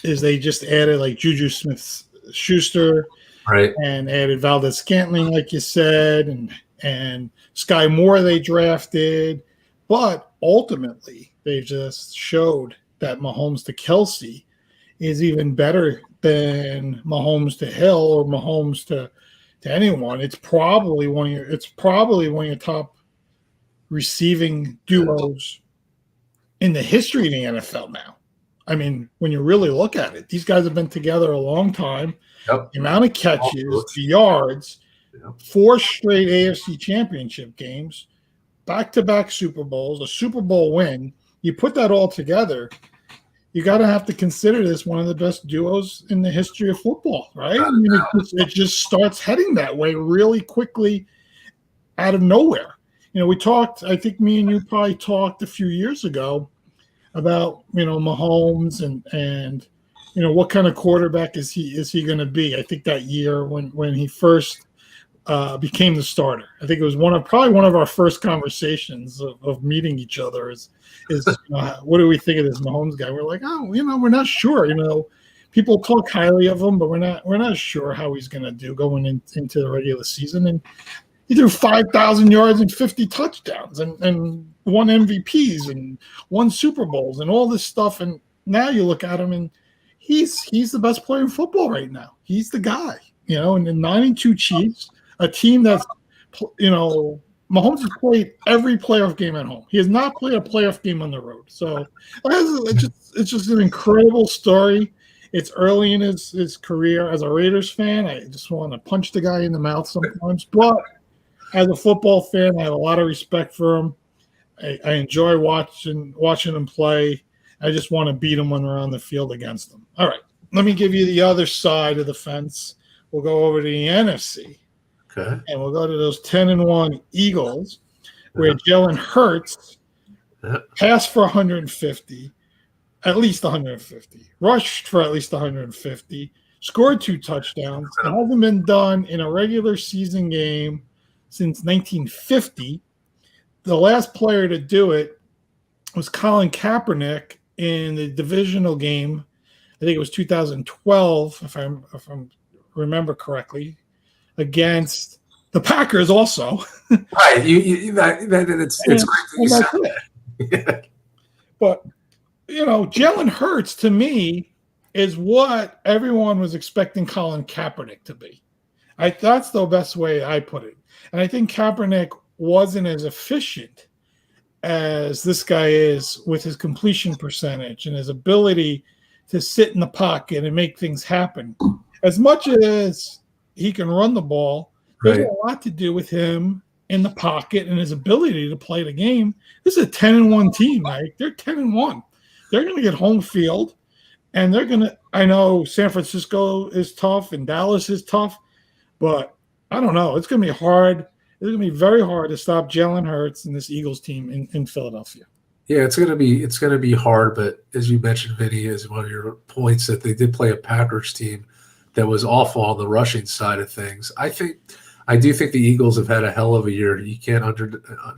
is they just added like Juju Smith-Schuster, right, and added Valdez-Scantling, like you said, and Sky Moore they drafted. But ultimately, they just showed that Mahomes to Kelce is even better than Mahomes to Hill or Mahomes to anyone. It's probably one of your top receiving duos in the history of the NFL now. When you really look at it, these guys have been together a long time. Yep. The amount of catches, the yards, 4 straight AFC championship games, back-to-back Super Bowls, a Super Bowl win. you put that all together, you got to have to consider this one of the best duos in the history of football, right? I mean, it just starts heading that way really quickly out of nowhere. We talked, I think me and you probably talked a few years ago about, Mahomes and what kind of quarterback is he going to be? I think that year when he first became the starter, I think it was probably one of our first conversations of meeting each other is what do we think of this Mahomes guy? We're like, oh, we're not sure. People talk highly of him, but we're not sure how he's going to do going into the regular season. And he threw 5,000 yards and 50 touchdowns and won MVPs and won Super Bowls and all this stuff. And now you look at him and he's the best player in football right now. He's the guy, and the 9-2 Chiefs, a team that's, Mahomes has played every playoff game at home. He has not played a playoff game on the road. So it's just an incredible story. It's early in his career. As a Raiders fan, I just want to punch the guy in the mouth sometimes. But as a football fan, I have a lot of respect for him. I enjoy watching him play. I just want to beat him when we're on the field against him. All right, let me give you the other side of the fence. We'll go over to the NFC. Okay. And we'll go to those 10-1 Eagles, where Jalen Hurts passed for 150, at least 150, rushed for at least 150, scored 2 touchdowns. It hasn't been done in a regular season game since 1950. The last player to do it was Colin Kaepernick in the divisional game. I think it was 2012, if I remember correctly, against the Packers also. Right. It's great. Yeah. But, Jalen Hurts, to me, is what everyone was expecting Colin Kaepernick to be. That's the best way I put it. And I think Kaepernick wasn't as efficient as this guy is with his completion percentage and his ability to sit in the pocket and make things happen. As much as he can run the ball, there's a lot to do with him in the pocket and his ability to play the game. This is a 10-1 team, Mike. They're 10-1. They're going to get home field, and they're going to – I know San Francisco is tough and Dallas is tough, but I don't know. It's going to be hard. It's going to be very hard to stop Jalen Hurts and this Eagles team in Philadelphia. Yeah, it's going to be hard, but as you mentioned, Vinny, is one of your points that they did play a Packers team that was awful on the rushing side of things. I do think the Eagles have had a hell of a year. You can't under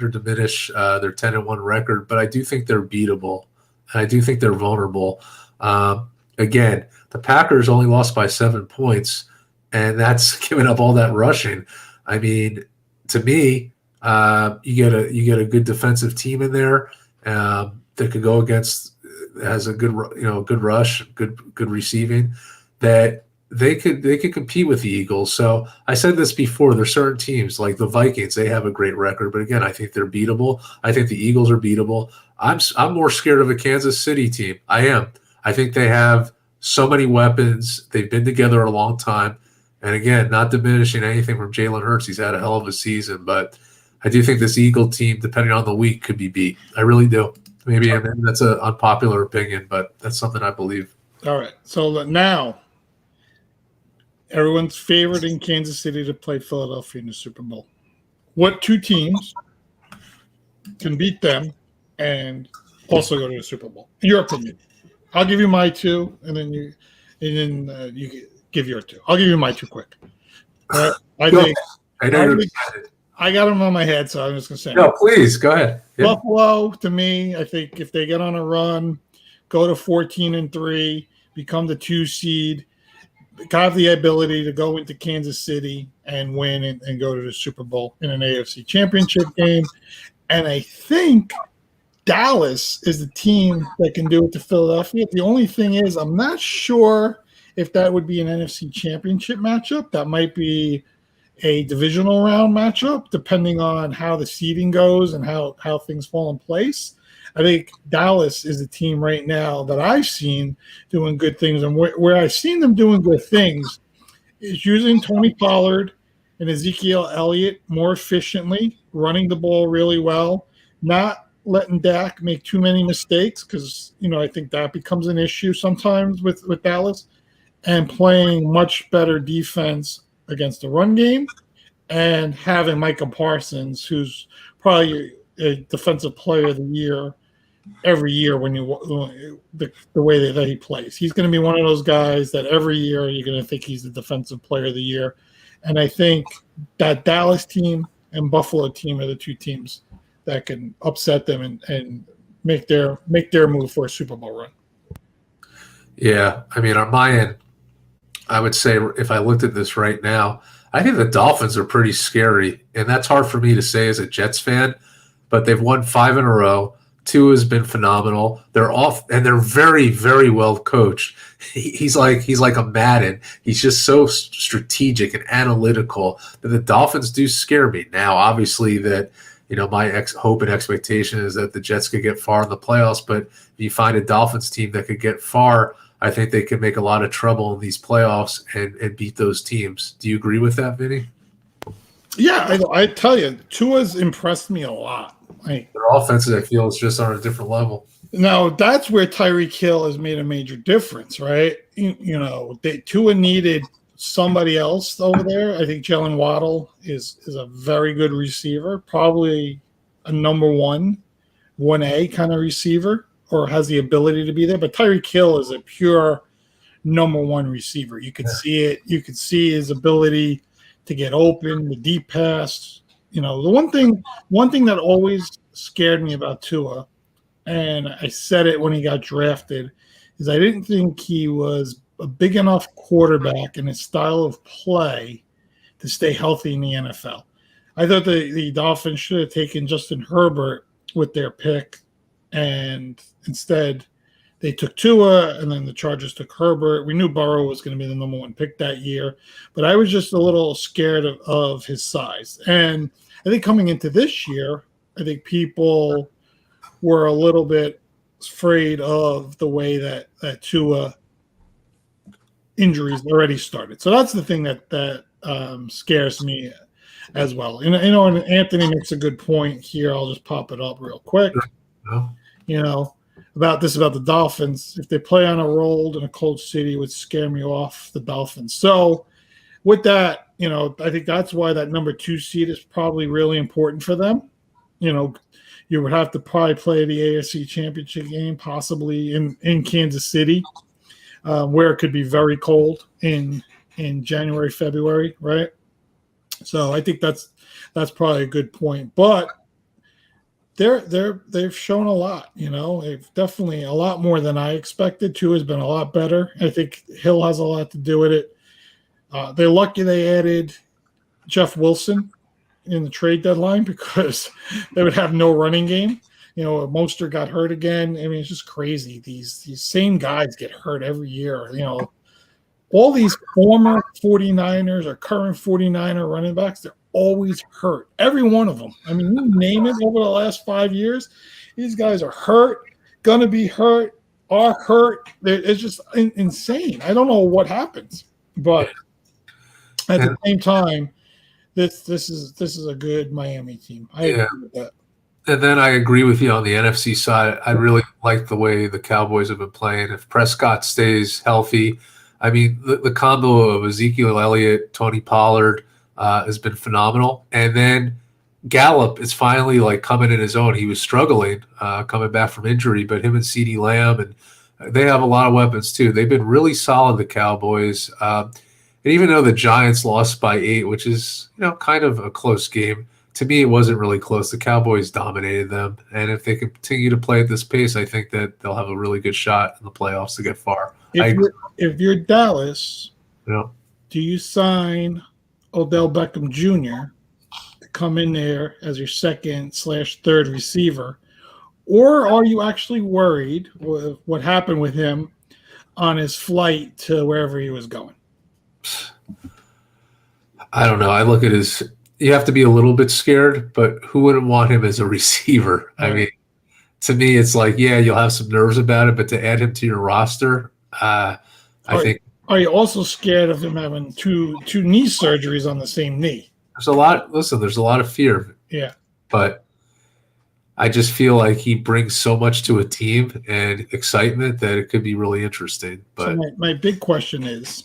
diminish their 10-1 record, but I do think they're beatable, and I do think they're vulnerable. Again, the Packers only lost by 7 points, and that's giving up all that rushing. I mean, to me, you get a good defensive team in there that could go against, has a good rush, good receiving, that they could compete with the Eagles. So I said this before, there's certain teams like the Vikings, they have a great record, but again, I think they're beatable. I think the Eagles are beatable. I'm more scared of a Kansas City team. I am. I think they have so many weapons. They've been together a long time. And again, not diminishing anything from Jalen Hurts. He's had a hell of a season, but I do think this Eagle team, depending on the week, could be beat. I really do. Maybe that's an unpopular opinion, but that's something I believe. All right. So now everyone's favorite in Kansas City to play Philadelphia in the Super Bowl. What 2 teams can beat them and also go to the Super Bowl? In your opinion. I'll give you my 2, and then you give your 2. I'll give you my 2 quick. I got them on my head, so I'm just going to say. No, please, go ahead. Yeah. Buffalo, to me, I think if they get on a run, go to 14-3, become the 2 seed, have the ability to go into Kansas City and win and go to the Super Bowl in an AFC championship game. And I think Dallas is the team that can do it to Philadelphia. The only thing is I'm not sure if that would be an NFC championship matchup. That might be a divisional round matchup, depending on how the seeding goes and how things fall in place. I think Dallas is the team right now that I've seen doing good things. And where I've seen them doing good things is using Tony Pollard and Ezekiel Elliott more efficiently, running the ball really well, not letting Dak make too many mistakes because, I think that becomes an issue sometimes with Dallas, and playing much better defense against the run game and having Micah Parsons, who's probably a defensive player of the year every year when the way that he plays. He's going to be one of those guys that every year you're going to think he's the defensive player of the year. And I think that Dallas team and Buffalo team are the two teams that can upset them and make their move for a Super Bowl run. Yeah, I mean, on my end, I would say if I looked at this right now, I think the Dolphins are pretty scary, and that's hard for me to say as a Jets fan, but they've won 5 in a row. Tua has been phenomenal. They're off, and they're very, very well coached. He's like a Madden. He's just so strategic and analytical that the Dolphins do scare me. Now, obviously, that my hope and expectation is that the Jets could get far in the playoffs. But if you find a Dolphins team that could get far, I think they could make a lot of trouble in these playoffs and beat those teams. Do you agree with that, Vinny? Yeah, I tell you, Tua's impressed me a lot. Their offenses, I feel, is just on a different level. Now, that's where Tyreek Hill has made a major difference, right? Tua needed somebody else over there. I think Jalen Waddle is a very good receiver, probably a number 1A kind of receiver, or has the ability to be there. But Tyreek Hill is a pure number 1 receiver. You could see it. You could see his ability to get open, the deep pass. The one thing that always scared me about Tua, and I said it when he got drafted, is I didn't think he was a big enough quarterback in his style of play to stay healthy in the NFL. I thought the Dolphins should have taken Justin Herbert with their pick, and instead they took Tua, and then the Chargers took Herbert. We knew Burrow was going to be the number 1 pick that year, but I was just a little scared of his size. And I think coming into this year, I think people were a little bit afraid of the way that Tua injuries already started. So that's the thing that scares me as well. And Anthony makes a good point here. I'll just pop it up real quick. About the Dolphins. If they play on a roll in a cold city, it would scare me off the Dolphins. So with that, I think that's why that number 2 seed is probably really important for them. You would have to probably play the AFC Championship game, possibly in Kansas City, where it could be very cold in January, February, right? So I think that's probably a good point. But they've shown a lot, They've definitely a lot more than I expected. Tua has been a lot better. I think Hill has a lot to do with it. They're lucky they added Jeff Wilson in the trade deadline because they would have no running game. Mostert got hurt again. I mean, it's just crazy. These same guys get hurt every year. All these former 49ers or current 49er running backs, they're always hurt. Every one of them. I mean, you name it over the last 5 years, these guys are hurt, gonna be hurt, are hurt. It's just insane. I don't know what happens, but at the same time, this is a good Miami team. I agree with that. And then I agree with you on the NFC side. I really like the way the Cowboys have been playing. If Prescott stays healthy, I mean, the combo of Ezekiel Elliott, Tony Pollard has been phenomenal. And then Gallup is finally coming in his own. He was struggling coming back from injury, but him and CeeDee Lamb, and they have a lot of weapons too. They've been really solid, the Cowboys. And even though the Giants lost by 8, which is kind of a close game, to me it wasn't really close. The Cowboys dominated them, and if they continue to play at this pace, I think that they'll have a really good shot in the playoffs to get far. If you're Dallas, do you sign Odell Beckham Jr. to come in there as your 2nd/3rd receiver, or are you actually worried with what happened with him on his flight to wherever he was going? I don't know. I look at you have to be a little bit scared, but who wouldn't want him as a receiver? Right. I mean, to me, it's you'll have some nerves about it, but to add him to your roster, I think. Are you also scared of him having two knee surgeries on the same knee? There's a lot of fear. Yeah. But I just feel like he brings so much to a team and excitement that it could be really interesting. But So my big question is,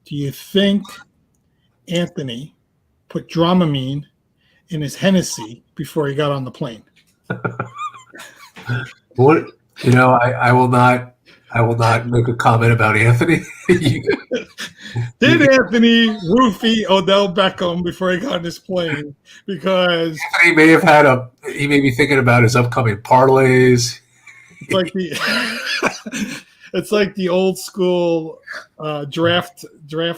do you think Anthony put Dramamine in his Hennessy before he got on the plane? what I will not make a comment about Anthony. Did Anthony roofie Odell Beckham before he got on his plane? Because He may have he may be thinking about his upcoming parlays. it's like it's like the old school draft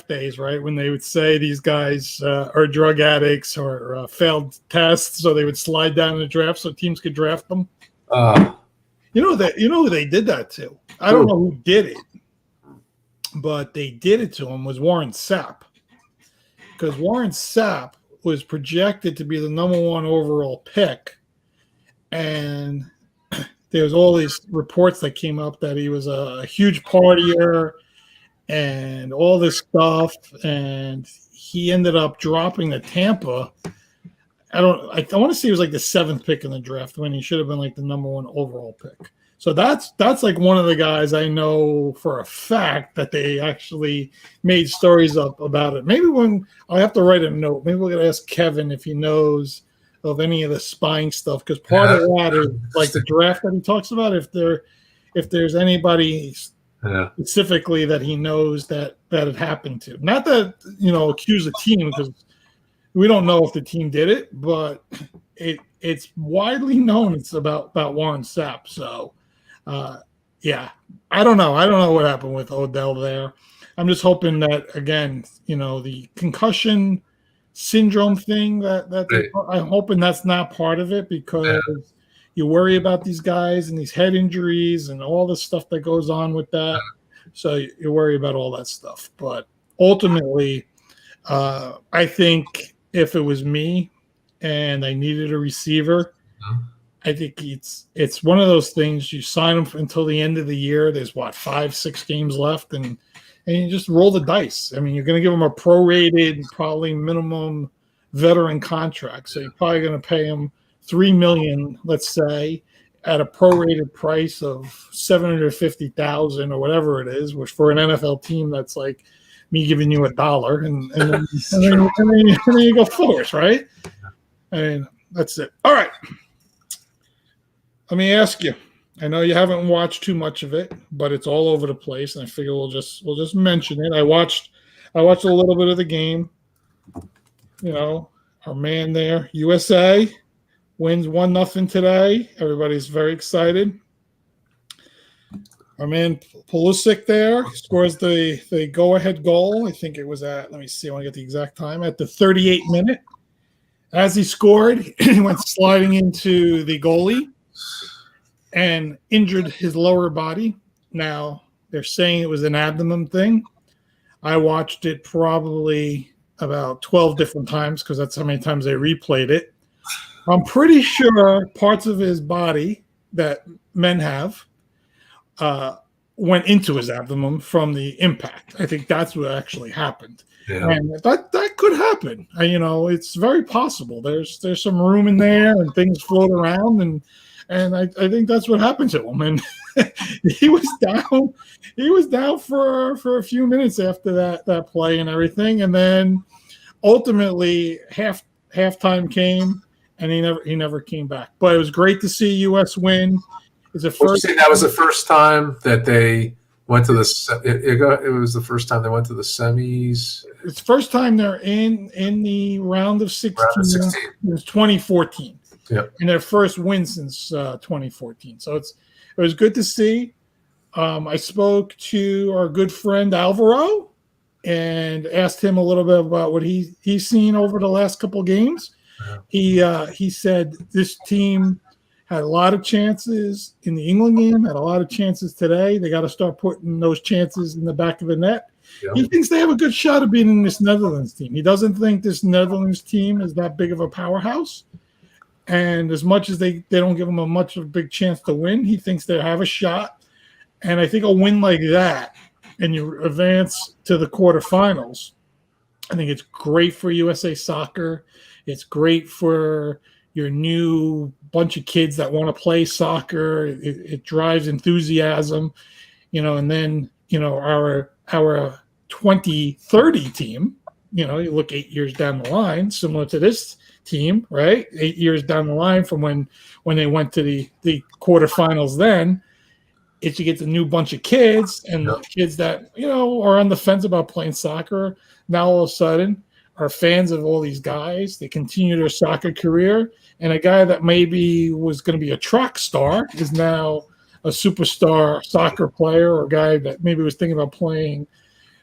days, right? When they would say these guys are drug addicts or failed tests, so they would slide down in the draft so teams could draft them. You know who they did that to? I don't know who did it, but they did it to him was Warren Sapp, because Warren Sapp was projected to be the number 1 overall pick, and there was all these reports that came up that he was a huge partier and all this stuff, and he ended up dropping to Tampa. I want to say he was like the 7th pick in the draft when he should have been like the number 1 overall pick. So that's like one of the guys I know for a fact that they actually made stories up about it. Maybe when I have to write a note, maybe we're gonna ask Kevin if he knows of any of the spying stuff, because part of that is like the draft that he talks about. If there's anybody specifically that he knows that it happened to, not that accuse the team, because we don't know if the team did it, but it's widely known it's about Warren Sapp. So yeah, I don't know what happened with Odell there. I'm just hoping that, again, the concussion syndrome thing I'm hoping that's not part of it, because you worry about these guys and these head injuries and all the stuff that goes on with that. So you worry about all that stuff. But ultimately, I think if it was me and I needed a receiver, I think it's one of those things. You sign them until the end of the year. There's 5-6 games left, and you just roll the dice. I mean, you're going to give them a prorated, probably minimum veteran contract. So you're probably going to pay them $3 million, let's say, at a prorated price of $750,000 or whatever it is, which for an NFL team, that's like me giving you $1, and then you go forward, right? I mean, that's it. All right. Let me ask you. I know you haven't watched too much of it, but it's all over the place, and I figure we'll just mention it. I watched a little bit of the game. Our man there, USA, wins 1-0 today. Everybody's very excited. Our man Pulisic there scores the go-ahead goal. I think it was at, let me see, I want to get the exact time, at the 38th minute. As he scored, he went sliding into the goalie and injured his lower body. Now, they're saying it was an abdomen thing. I watched it probably about 12 different times, because that's how many times they replayed it. I'm pretty sure parts of his body that men have went into his abdomen from the impact. I think that's what actually happened. Yeah. And that could happen. It's very possible. There's some room in there, and things float around, and I think that's what happened to him. And he was down. He was down for a few minutes after that play and everything. And then ultimately halftime came, and he never came back. But it was great to see US win. That was the first time that they went to the. It was the first time they went to the semis. It's the first time they're in the round of 16. It was 2014. Yep. And their first win since 2014. So it was good to see. I spoke to our good friend Alvaro and asked him a little bit about what he's seen over the last couple of games. He said this team had a lot of chances in the England game, had a lot of chances today. They got to start putting those chances in the back of the net. Yeah. He thinks they have a good shot of beating this Netherlands team. He doesn't think this Netherlands team is that big of a powerhouse. And as much as they don't give them a big chance to win, he thinks they have a shot. And I think a win like that, and you advance to the quarterfinals, I think it's great for USA Soccer. It's great for your new bunch of kids that want to play soccer. It drives enthusiasm, and then, our 2030 team, you look 8 years down the line, similar to this team, right? 8 years down the line from when they went to the quarterfinals, then it's you get the new bunch of kids and kids that, are on the fence about playing soccer. Now all of a sudden are fans of all these guys. They continue their soccer career. And a guy that maybe was going to be a track star is now a superstar soccer player, or a guy that maybe was thinking about playing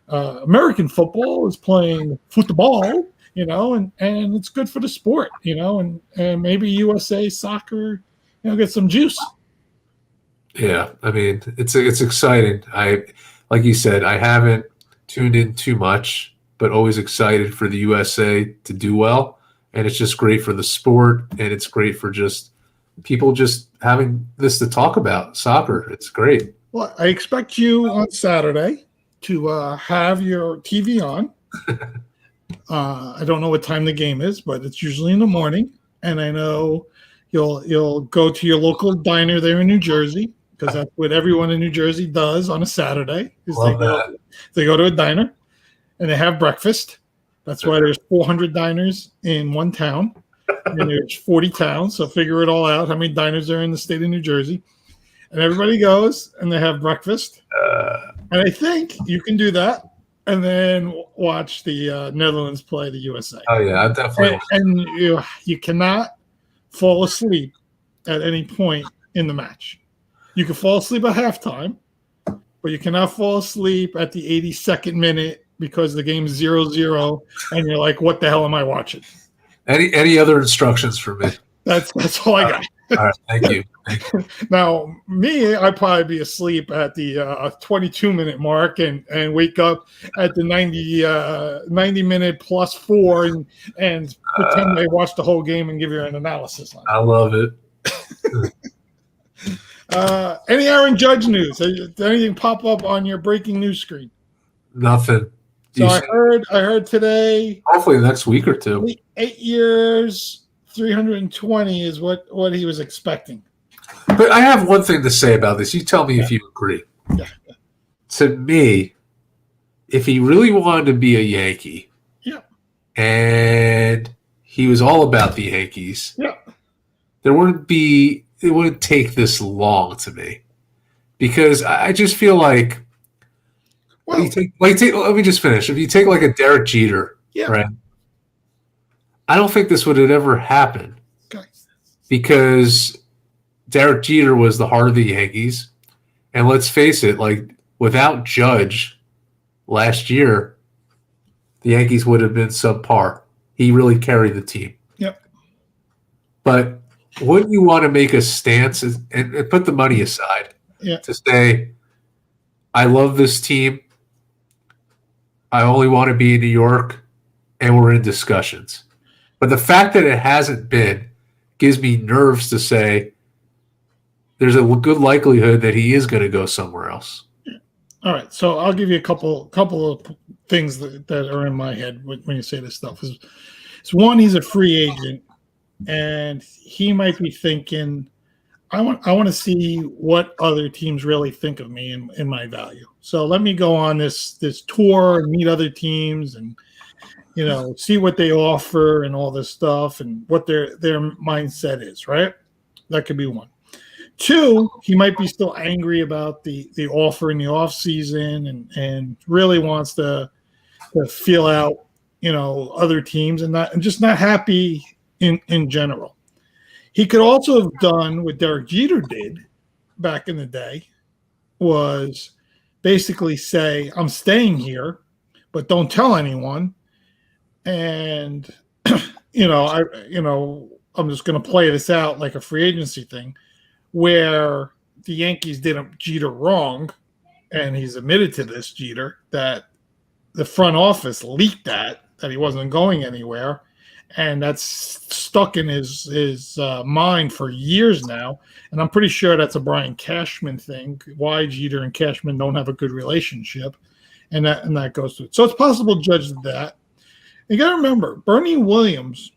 American football is playing football, and it's good for the sport, and maybe USA soccer, get some juice. Yeah, I mean, it's exciting. Like you said, I haven't tuned in too much, but always excited for the USA to do well. And it's just great for the sport, and it's great for just people just having this to talk about, soccer. It's great. Well, I expect you on Saturday to have your TV on. I don't know what time the game is, but it's usually in the morning. And I know you'll go to your local diner there in New Jersey, because that's what everyone in New Jersey does on a Saturday. They go to a diner and they have breakfast. That's why there's 400 diners in one town, and there's 40 towns. So figure it all out, how many diners are in the state of New Jersey. And everybody goes and they have breakfast. And I think you can do that and then watch the Netherlands play the USA. Oh, yeah, I definitely. And you cannot fall asleep at any point in the match. You can fall asleep at halftime, but you cannot fall asleep at the 82nd minute, because the game's 0-0 and you're like, what the hell am I watching? Any other instructions for me? That's all I got. All right, thank you. Now, me, I'd probably be asleep at the 22-minute mark and wake up at the 90-minute plus 4 and pretend I watched the whole game and give you an analysis on it. I love it. Any Aaron Judge news? Did anything pop up on your breaking news screen? Nothing. So I heard today. Hopefully next week or two. 8 years, 320 is what he was expecting. But I have one thing to say about this. You tell me if you agree. Yeah. To me, if he really wanted to be a Yankee, and he was all about the Yankees, it wouldn't take this long to me, because I just feel like. Well, let me just finish. If you take like a Derek Jeter, right? I don't think this would have ever happened, because Derek Jeter was the heart of the Yankees, and let's face it, like without Judge last year, the Yankees would have been subpar. He really carried the team. Yep. But wouldn't you want to make a stance and put the money aside to say, I love this team. I only want to be in New York, and we're in discussions. But the fact that it hasn't been gives me nerves to say there's a good likelihood that he is going to go somewhere else. All right, so I'll give you a couple of things that are in my head when you say this stuff. It's one, he's a free agent, and he might be thinking, I want to see what other teams really think of me and my value. So let me go on this tour and meet other teams and see what they offer and all this stuff and what their mindset is, right? That could be one. Two, he might be still angry about the offer in the off season and really wants to feel out other teams and just not happy in general. He could also have done what Derek Jeter did back in the day, was basically say, I'm staying here, but don't tell anyone. And, I'm just going to play this out like a free agency thing, where the Yankees did Jeter wrong. And he's admitted to this, Jeter, that the front office leaked that he wasn't going anywhere. And that's stuck in his mind for years now. And I'm pretty sure that's a Brian Cashman thing, why Jeter and Cashman don't have a good relationship. And that goes to it. So it's possible Judge did that. You got to remember, Bernie Williams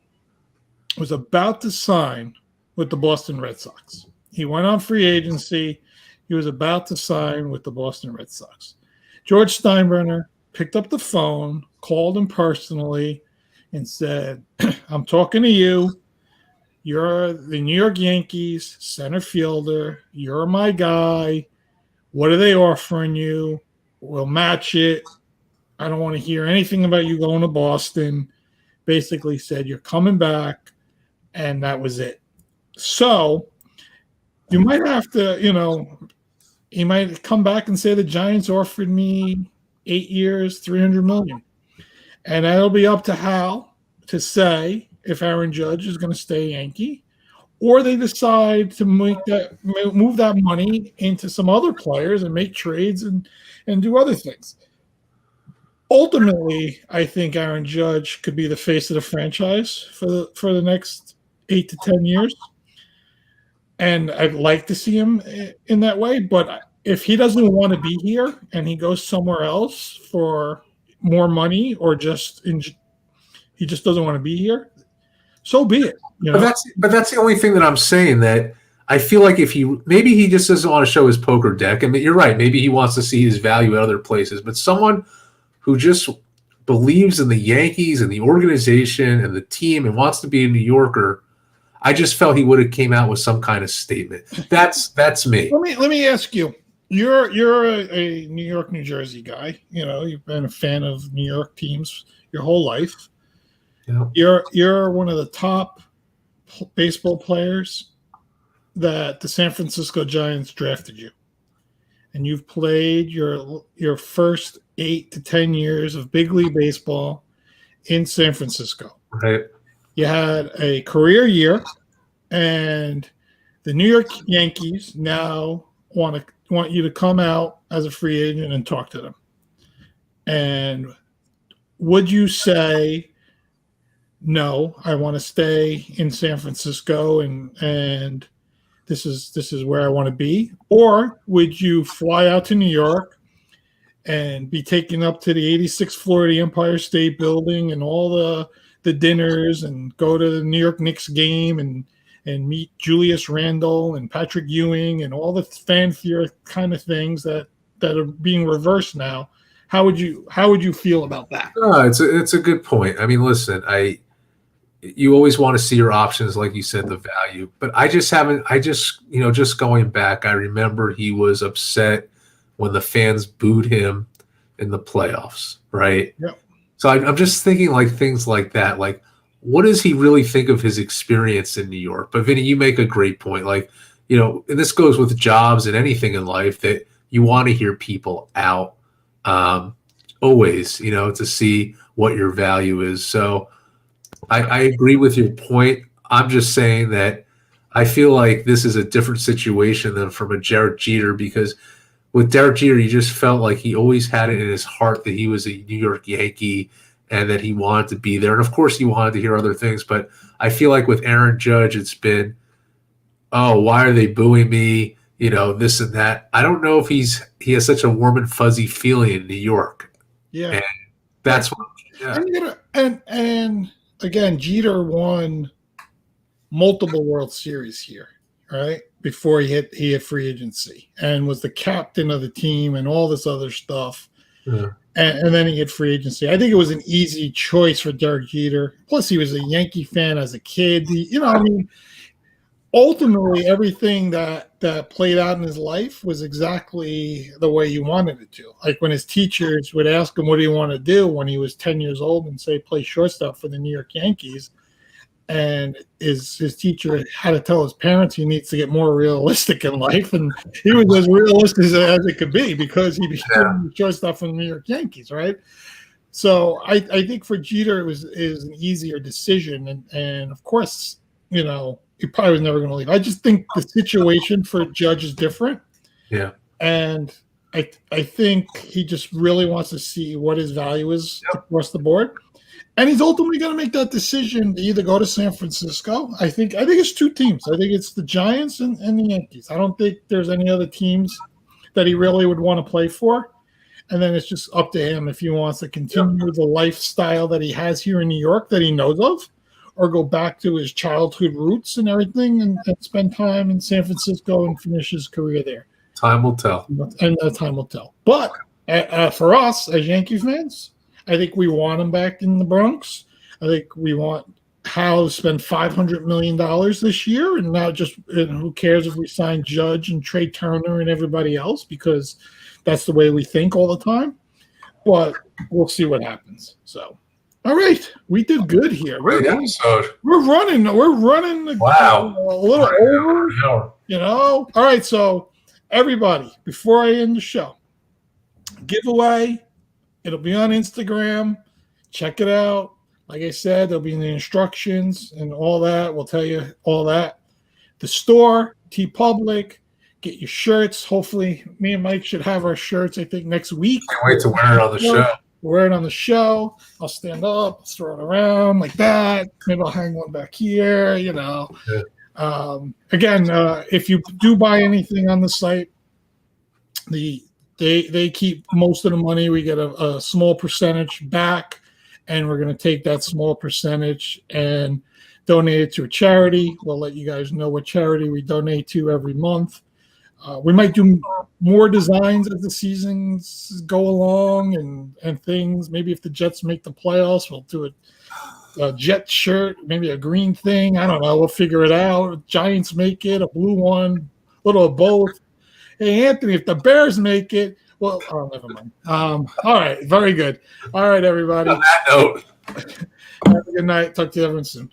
was about to sign with the Boston Red Sox. He went on free agency. He was about to sign with the Boston Red Sox. George Steinbrenner picked up the phone, called him personally, and said, I'm talking to you. You're the New York Yankees center fielder. You're my guy. What are they offering you? We'll match it. I don't want to hear anything about you going to Boston. Basically said, you're coming back. And that was it. So you might have to, he might come back and say the Giants offered me 8 years, $300 million. And that'll be up to Hal to say if Aaron Judge is going to stay Yankee, or they decide to move that money into some other players and make trades and do other things. Ultimately, I think Aaron Judge could be the face of the franchise for the next 8 to 10 years. And I'd like to see him in that way. But if he doesn't want to be here and he goes somewhere else for more money, or he just doesn't want to be here, so be it. But that's the only thing that I'm saying, that I feel like maybe he just doesn't want to show his poker deck. I mean, you're right. Maybe he wants to see his value at other places. But someone who just believes in the Yankees and the organization and the team and wants to be a New Yorker, I just felt he would have came out with some kind of statement. That's me. Let me ask you. You're a New York, New Jersey guy. You've been a fan of New York teams your whole life. Yeah. You're one of the top baseball players that the San Francisco Giants drafted you, and you've played your first 8 to 10 years of big league baseball in San Francisco. Right. You had a career year, and the New York Yankees now want you to come out as a free agent and talk to them. And would you say, no, I want to stay in San Francisco and this is where I want to be? Or would you fly out to New York and be taken up to the 86th floor of the Empire State Building and all the dinners, and go to the New York Knicks game and meet Julius Randle and Patrick Ewing and all the fanfare kind of things that are being reversed now? How would you feel about that? It's a good point. I mean, listen, you always want to see your options, like you said, the value. But just going back, I remember he was upset when the fans booed him in the playoffs, right? Yep. So I'm just thinking like things like that. Like, what does he really think of his experience in New York? But Vinny, you make a great point. Like, and this goes with jobs and anything in life, that you want to hear people out always, to see what your value is. So I agree with your point. I'm just saying that I feel like this is a different situation than from a Derek Jeter, because with Derek Jeter, you just felt like he always had it in his heart that he was a New York Yankee and that he wanted to be there. And of course he wanted to hear other things, but I feel like with Aaron Judge, it's been, oh, why are they booing me? This and that. I don't know if he has such a warm and fuzzy feeling in New York. Yeah. And that's what, yeah. And again, Jeter won multiple World Series here, right? Before he hit free agency, and was the captain of the team and all this other stuff. Yeah. And then he hit free agency. I think it was an easy choice for Derek Jeter. Plus, he was a Yankee fan as a kid. Ultimately, everything that played out in his life was exactly the way you wanted it to. Like when his teachers would ask him, what do you want to do when he was 10 years old, and say, play shortstop for the New York Yankees. And his teacher had to tell his parents he needs to get more realistic in life. And he was as realistic as it could be, because he became shortstop for the New York Yankees, right? So I think for Jeter, it was an easier decision. And of course, he probably was never going to leave. I just think the situation for Judge is different. Yeah. And I think he just really wants to see what his value is across the board. And he's ultimately going to make that decision to either go to San Francisco. I think it's two teams. I think it's the Giants and the Yankees. I don't think there's any other teams that he really would want to play for. And then it's just up to him if he wants to continue the lifestyle that he has here in New York that he knows of, or go back to his childhood roots and everything and spend time in San Francisco and finish his career there. Time will tell. And time will tell. But for us as Yankee fans, I think we want him back in the Bronx. I think we want Hal to spend $500 million this year, and not just who cares if we sign Judge and Trey Turner and everybody else, because that's the way we think all the time. But we'll see what happens. So, all right, we did good here. Great episode. We're running. Wow. A little over. You know. All right, so everybody, before I end the show, giveaway. It'll be on Instagram. Check it out. Like I said, there'll be in the instructions and all that. We'll tell you all that. The store, TeePublic, get your shirts. Hopefully, me and Mike should have our shirts, I think, next week. Can't wait to wear it on the show. Wear it on the show. I'll stand up, throw it around like that. Maybe I'll hang one back here, you know. Yeah. Again, if you do buy anything on the site, they keep most of the money. We get a small percentage back, and we're going to take that small percentage and donate it to a charity. We'll let you guys know what charity we donate to every month. We might do more designs as the seasons go along and things. Maybe if the Jets make the playoffs, we'll do a Jet shirt, maybe a green thing. I don't know. We'll figure it out. Giants make it, a blue one, a little of both. Hey, Anthony, if the Bears make it, well, oh, never mind. All right, very good. All right, everybody. On that note, have a good night. Talk to you everyone soon.